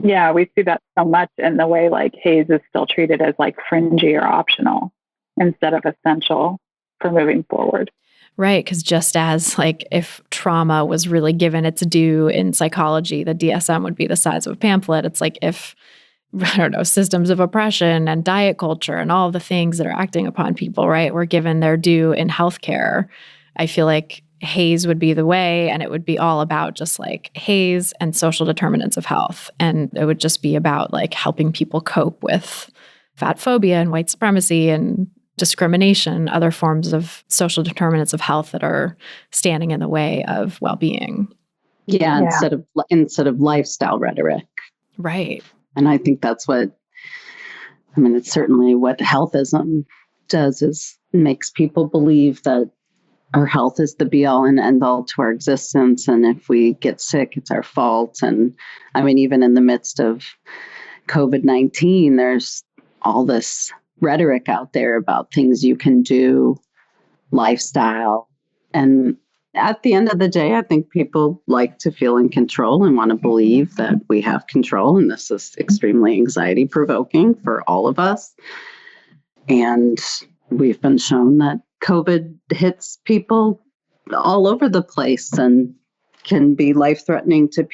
Yeah, we see that so much in the way like HAES is still treated as like fringy or optional instead of essential for moving forward. Right. Because just as like if trauma was really given its due in psychology, the DSM would be the size of a pamphlet. It's like if, I don't know, systems of oppression and diet culture and all the things that are acting upon people, right, were given their due in healthcare. I feel like HAES would be the way, and it would be all about just like HAES and social determinants of health. And it would just be about like helping people cope with fat phobia and white supremacy and discrimination, other forms of social determinants of health that are standing in the way of well-being. Yeah, instead of lifestyle rhetoric. Right. And I think that's it's certainly what healthism does, is makes people believe that our health is the be all and end all to our existence. And if we get sick, it's our fault. And even in the midst of COVID-19, there's all this rhetoric out there about things you can do, lifestyle. And at the end of the day, I think people like to feel in control and want to believe that we have control. And this is extremely anxiety provoking for all of us. And we've been shown that COVID hits people all over the place and can be life-threatening to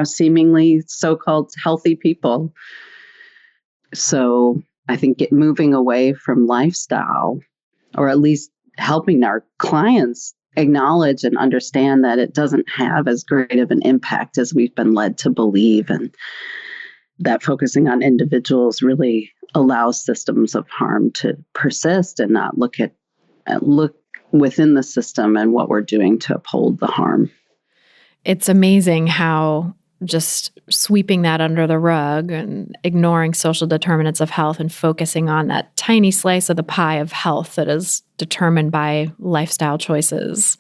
seemingly so-called healthy people. So I think moving away from lifestyle, or at least helping our clients acknowledge and understand that it doesn't have as great of an impact as we've been led to believe, and that focusing on individuals really allows systems of harm to persist and not look within the system and what we're doing to uphold the harm. It's amazing how just sweeping that under the rug and ignoring social determinants of health and focusing on that tiny slice of the pie of health that is determined by lifestyle choices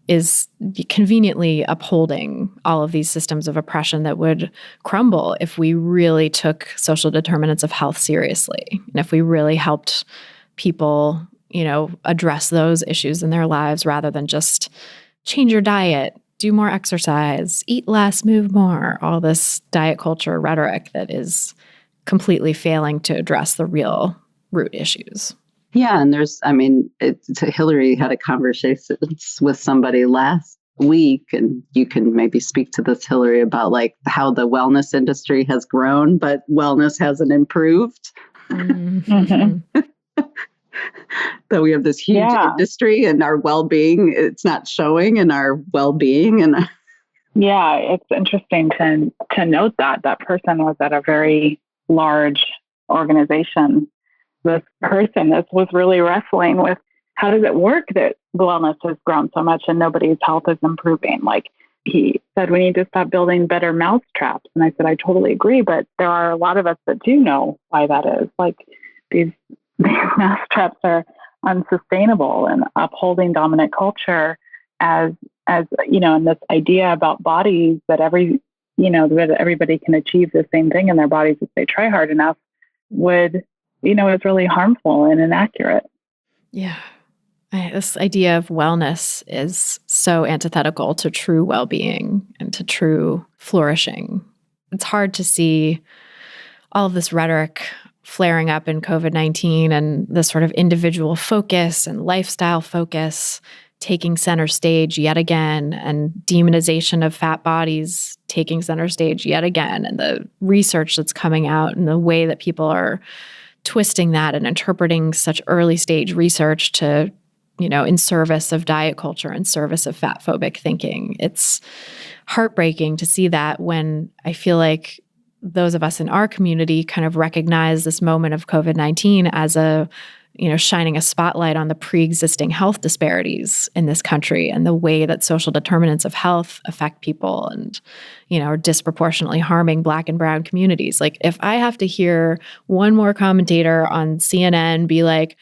is conveniently upholding all of these systems of oppression that would crumble if we really took social determinants of health seriously. And if we really helped people, address those issues in their lives rather than just change your diet, do more exercise, eat less, move more, all this diet culture rhetoric that is completely failing to address the real root issues. Yeah. And Hilary had a conversation with somebody last week, and you can maybe speak to this, Hilary, about like how the wellness industry has grown, but wellness hasn't improved. Mm-hmm. That we have this huge industry, and our well-being, it's not showing in our well-being. And yeah, it's interesting to note that person was at a very large organization. This person was really wrestling with, how does it work that wellness has grown so much and nobody's health is improving? Like, he said, we need to stop building better mousetraps. And I said, I totally agree, but there are a lot of us that do know why that is. Like, these mousetraps are unsustainable and upholding dominant culture as and this idea about bodies that that everybody can achieve the same thing in their bodies if they try hard enough is really harmful and inaccurate. Yeah. This idea of wellness is so antithetical to true well-being and to true flourishing. It's hard to see all of this rhetoric flaring up in COVID-19 and the sort of individual focus and lifestyle focus taking center stage yet again, and demonization of fat bodies taking center stage yet again, and the research that's coming out and the way that people are twisting that and interpreting such early stage research to, in service of diet culture, in service of fat phobic thinking. It's heartbreaking to see that, when I feel like those of us in our community kind of recognize this moment of COVID-19 as shining a spotlight on the pre-existing health disparities in this country and the way that social determinants of health affect people and, are disproportionately harming Black and brown communities. Like, if I have to hear one more commentator on CNN be like,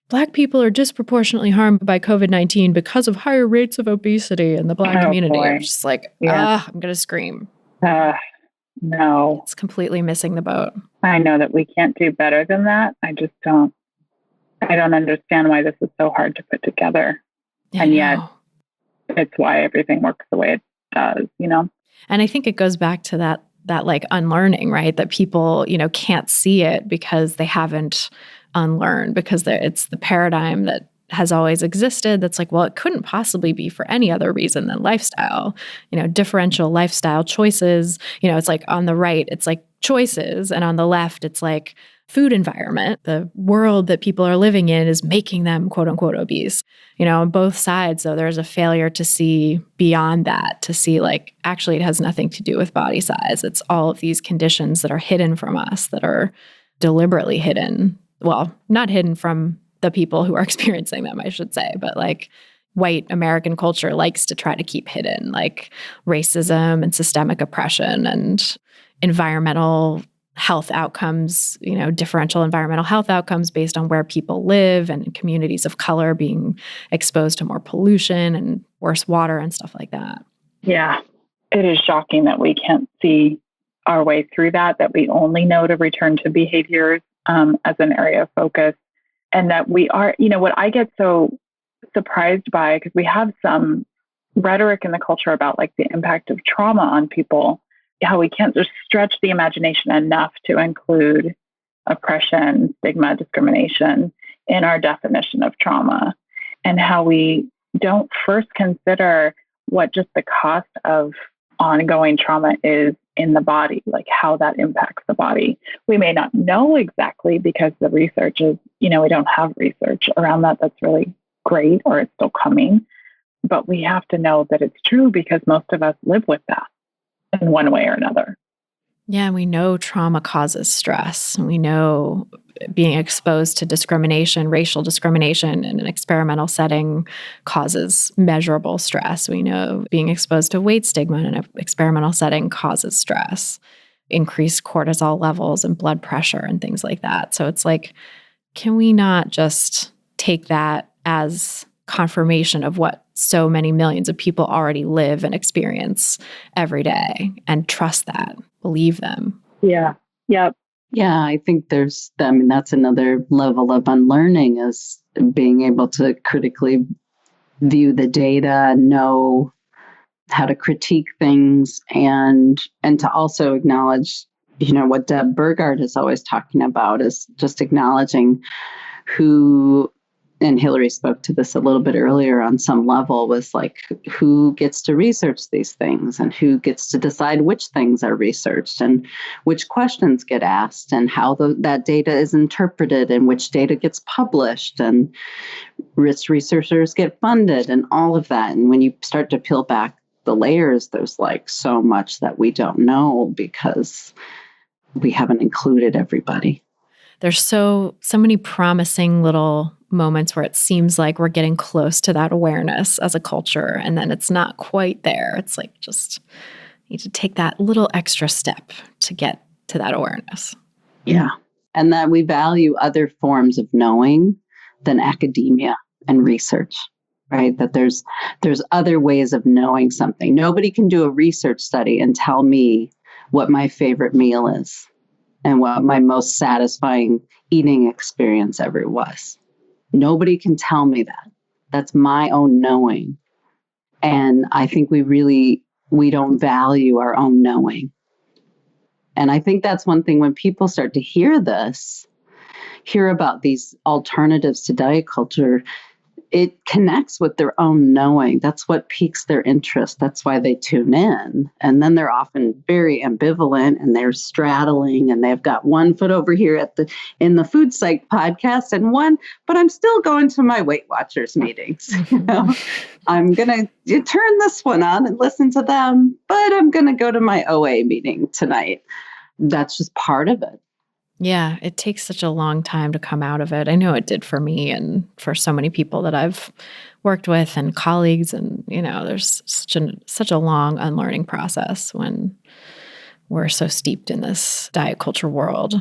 Black people are disproportionately harmed by COVID-19 because of higher rates of obesity in the Black community, boy. I'm just like, I'm going to scream. No. It's completely missing the boat. I know that we can't do better than that. I just don't. I don't understand why this is so hard to put together. And yet it's why everything works the way it does, And I think it goes back to that that like unlearning, right? That people, can't see it because they haven't unlearned, because it's the paradigm that has always existed. That's like, well, it couldn't possibly be for any other reason than lifestyle, differential lifestyle choices. It's like on the right, it's like choices. And on the left, it's like food environment. The world that people are living in is making them quote unquote obese. On both sides, though, there's a failure to see beyond that, to see like, actually, it has nothing to do with body size. It's all of these conditions that are hidden from us, that are deliberately hidden. Well, not hidden from the people who are experiencing them, I should say, but like white American culture likes to try to keep hidden, like racism and systemic oppression and environmental health outcomes, differential environmental health outcomes based on where people live, and communities of color being exposed to more pollution and worse water and stuff like that. Yeah, it is shocking that we can't see our way through that we only know to return to behaviors as an area of focus. And that we are, what I get so surprised by, because we have some rhetoric in the culture about like the impact of trauma on people, how we can't just stretch the imagination enough to include oppression, stigma, discrimination in our definition of trauma, and how we don't first consider what just the cost of ongoing trauma is in the body, like how that impacts the body. We may not know exactly because the research is, we don't have research around that that's really great, or it's still coming, but we have to know that it's true because most of us live with that in one way or another. Yeah, we know trauma causes stress. We know being exposed to discrimination, racial discrimination in an experimental setting causes measurable stress. We know being exposed to weight stigma in an experimental setting causes stress, increased cortisol levels and blood pressure and things like that. So it's like, can we not just take that as confirmation of what so many millions of people already live and experience every day, and trust that, believe them? Yeah. Yep. Yeah, I think that's another level of unlearning, is being able to critically view the data, know how to critique things, and to also acknowledge, what Deb Burgard is always talking about, is just acknowledging who, and Hilary spoke to this a little bit earlier on some level, was like, who gets to research these things, and who gets to decide which things are researched, and which questions get asked, and how that data is interpreted, and which data gets published, and which researchers get funded, and all of that. And when you start to peel back the layers, there's like so much that we don't know because we haven't included everybody. There's so many promising little moments where it seems like we're getting close to that awareness as a culture, and then it's not quite there. It's like, just need to take that little extra step to get to that awareness. Yeah. And that we value other forms of knowing than academia and research, right? That there's other ways of knowing something. Nobody can do a research study and tell me what my favorite meal is and what my most satisfying eating experience ever was. Nobody can tell me that. That's my own knowing. And I think we don't value our own knowing. And I think that's one thing when people start to hear about these alternatives to diet culture, it connects with their own knowing. That's what piques their interest. That's why they tune in. And then they're often very ambivalent, and they're straddling, and they've got one foot over here in the Food Psych podcast and one, but I'm still going to my Weight Watchers meetings. I'm going to turn this one on and listen to them, but I'm going to go to my OA meeting tonight. That's just part of it. Yeah, it takes such a long time to come out of it. I know it did for me and for so many people that I've worked with and colleagues. And, there's such a long unlearning process when we're so steeped in this diet culture world.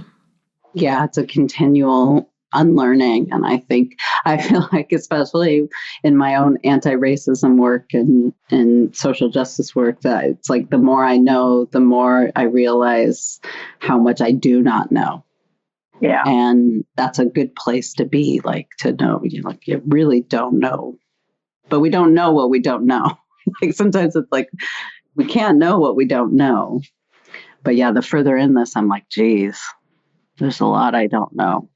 Yeah, it's a continual unlearning. And I feel like, especially in my own anti-racism work and social justice work, that it's like the more I know, the more I realize how much I do not know. Yeah. And that's a good place to be, like, to know, like, you really don't know, but we don't know what we don't know. Like, sometimes it's like, we can't know what we don't know. But yeah, the further in this, I'm like, geez, there's a lot I don't know.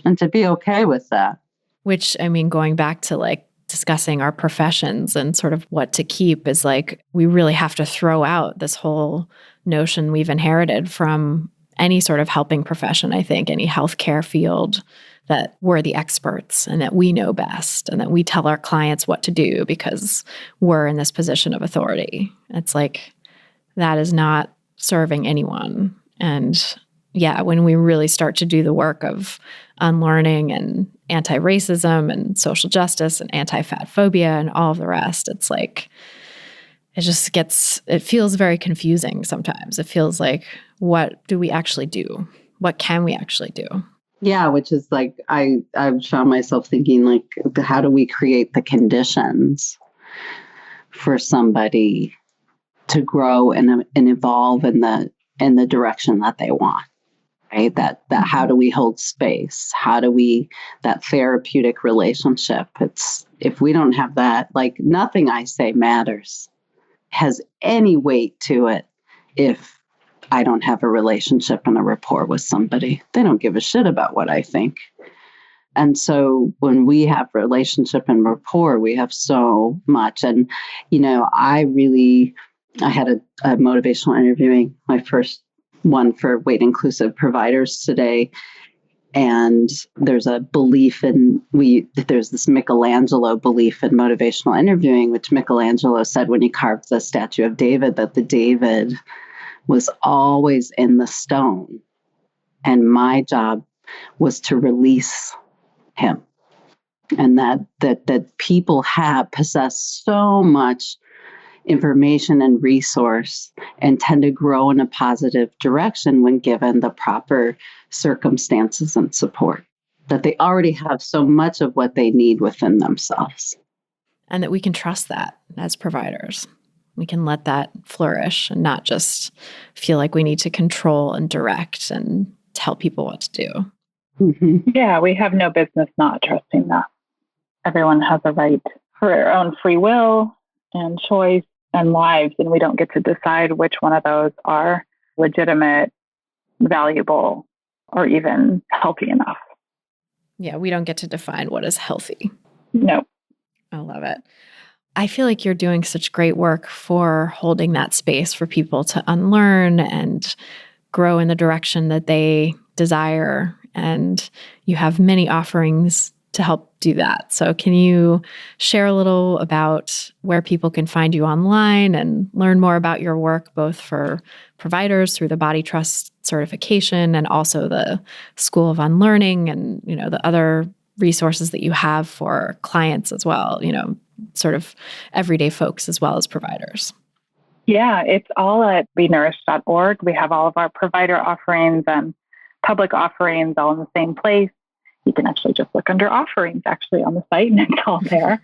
And to be okay with that. Which, I mean, going back to like discussing our professions and sort of what to keep is like, we really have to throw out this whole notion we've inherited from any sort of helping profession, I think, any healthcare field, that we're the experts and that we know best and that we tell our clients what to do because we're in this position of authority. It's like, that is not serving anyone. And yeah, when we really start to do the work of unlearning and anti-racism and social justice and anti-fat phobia and all of the rest, it's like, it feels very confusing sometimes. It feels like, what do we actually do? What can we actually do? Yeah, which is like, I've found myself thinking like, how do we create the conditions for somebody to grow and evolve in the direction that they want? Right? That how do we hold space? How do we, that therapeutic relationship? It's, if we don't have that, like nothing I say matters, has any weight to it if I don't have a relationship and a rapport with somebody. They don't give a shit about what I think. And so when we have relationship and rapport, we have so much. And, I had a motivational interviewing, my first one for weight inclusive providers today. And there's a belief there's this Michelangelo belief in motivational interviewing, which Michelangelo said when he carved the statue of David, that the David was always in the stone. And my job was to release him. And that people possess so much information and resource and tend to grow in a positive direction when given the proper circumstances and support, that they already have so much of what they need within themselves. And that we can trust that as providers. We can let that flourish and not just feel like we need to control and direct and tell people what to do. Mm-hmm. Yeah, we have no business not trusting that. Everyone has a right for their own free will and choice and lives, and we don't get to decide which one of those are legitimate, valuable, or even healthy enough. Yeah, we don't get to define what is healthy. No. I love it. I feel like you're doing such great work for holding that space for people to unlearn and grow in the direction that they desire. And you have many offerings to help do that. So can you share a little about where people can find you online and learn more about your work, both for providers through the Body Trust certification and also the School of Unlearning and, the other resources that you have for clients as well, sort of everyday folks as well as providers? Yeah, it's all at benourished.org. We have all of our provider offerings and public offerings all in the same place. You can actually just look under offerings actually on the site and it's all there.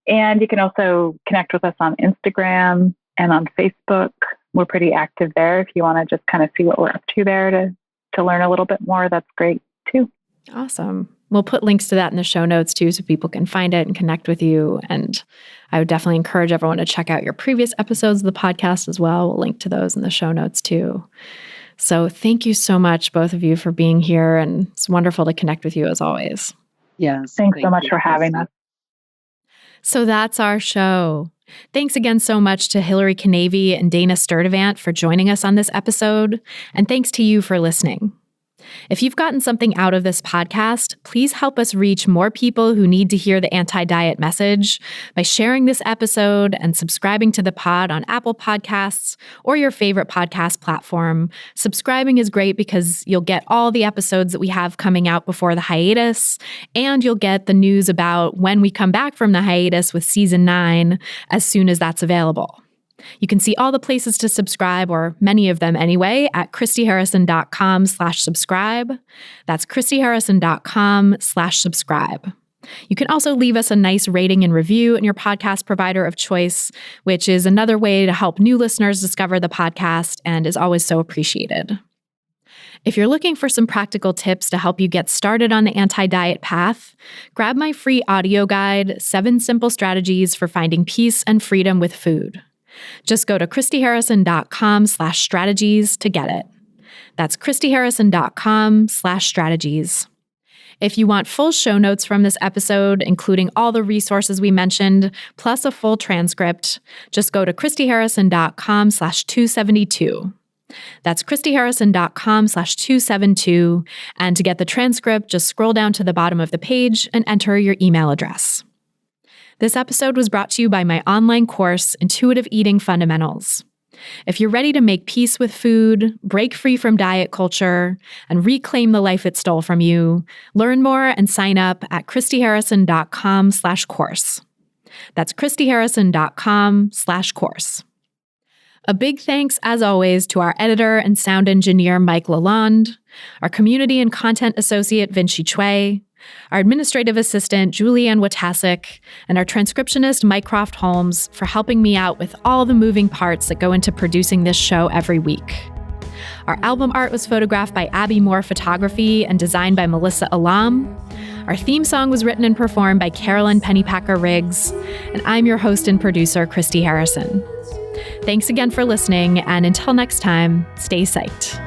And you can also connect with us on Instagram and on Facebook. We're pretty active there. If you want to just kind of see what we're up to there to learn a little bit more, that's great too. Awesome. We'll put links to that in the show notes too, so people can find it and connect with you. And I would definitely encourage everyone to check out your previous episodes of the podcast as well. We'll link to those in the show notes too. So thank you so much, both of you, for being here. And it's wonderful to connect with you as always. Yes. Thanks so much for having us. So that's our show. Thanks again so much to Hilary Kinavey and Dana Sturtevant for joining us on this episode. And thanks to you for listening. If you've gotten something out of this podcast, please help us reach more people who need to hear the anti-diet message by sharing this episode and subscribing to the pod on Apple Podcasts or your favorite podcast platform. Subscribing is great because you'll get all the episodes that we have coming out before the hiatus, and you'll get the news about when we come back from the hiatus with season 9 as soon as that's available. You can see all the places to subscribe, or many of them anyway, at christyharrison.com/subscribe. That's christyharrison.com/subscribe. You can also leave us a nice rating and review in your podcast provider of choice, which is another way to help new listeners discover the podcast and is always so appreciated. If you're looking for some practical tips to help you get started on the anti-diet path, grab my free audio guide, 7 Simple Strategies for Finding Peace and Freedom with Food. Just go to christyharrison.com/strategies to get it. That's christyharrison.com/strategies. If you want full show notes from this episode, including all the resources we mentioned, plus a full transcript, just go to christyharrison.com/272. That's christyharrison.com/272. And to get the transcript, just scroll down to the bottom of the page and enter your email address. This episode was brought to you by my online course, Intuitive Eating Fundamentals. If you're ready to make peace with food, break free from diet culture, and reclaim the life it stole from you, learn more and sign up at christyharrison.com/course. That's christyharrison.com/course. A big thanks, as always, to our editor and sound engineer, Mike Lalonde, our community and content associate, Vinci Chue, our administrative assistant, Julianne Watasik, and our transcriptionist, Mycroft Holmes, for helping me out with all the moving parts that go into producing this show every week. Our album art was photographed by Abby Moore Photography and designed by Melissa Alam. Our theme song was written and performed by Carolyn Pennypacker Riggs, and I'm your host and producer, Christy Harrison. Thanks again for listening, and until next time, stay psyched.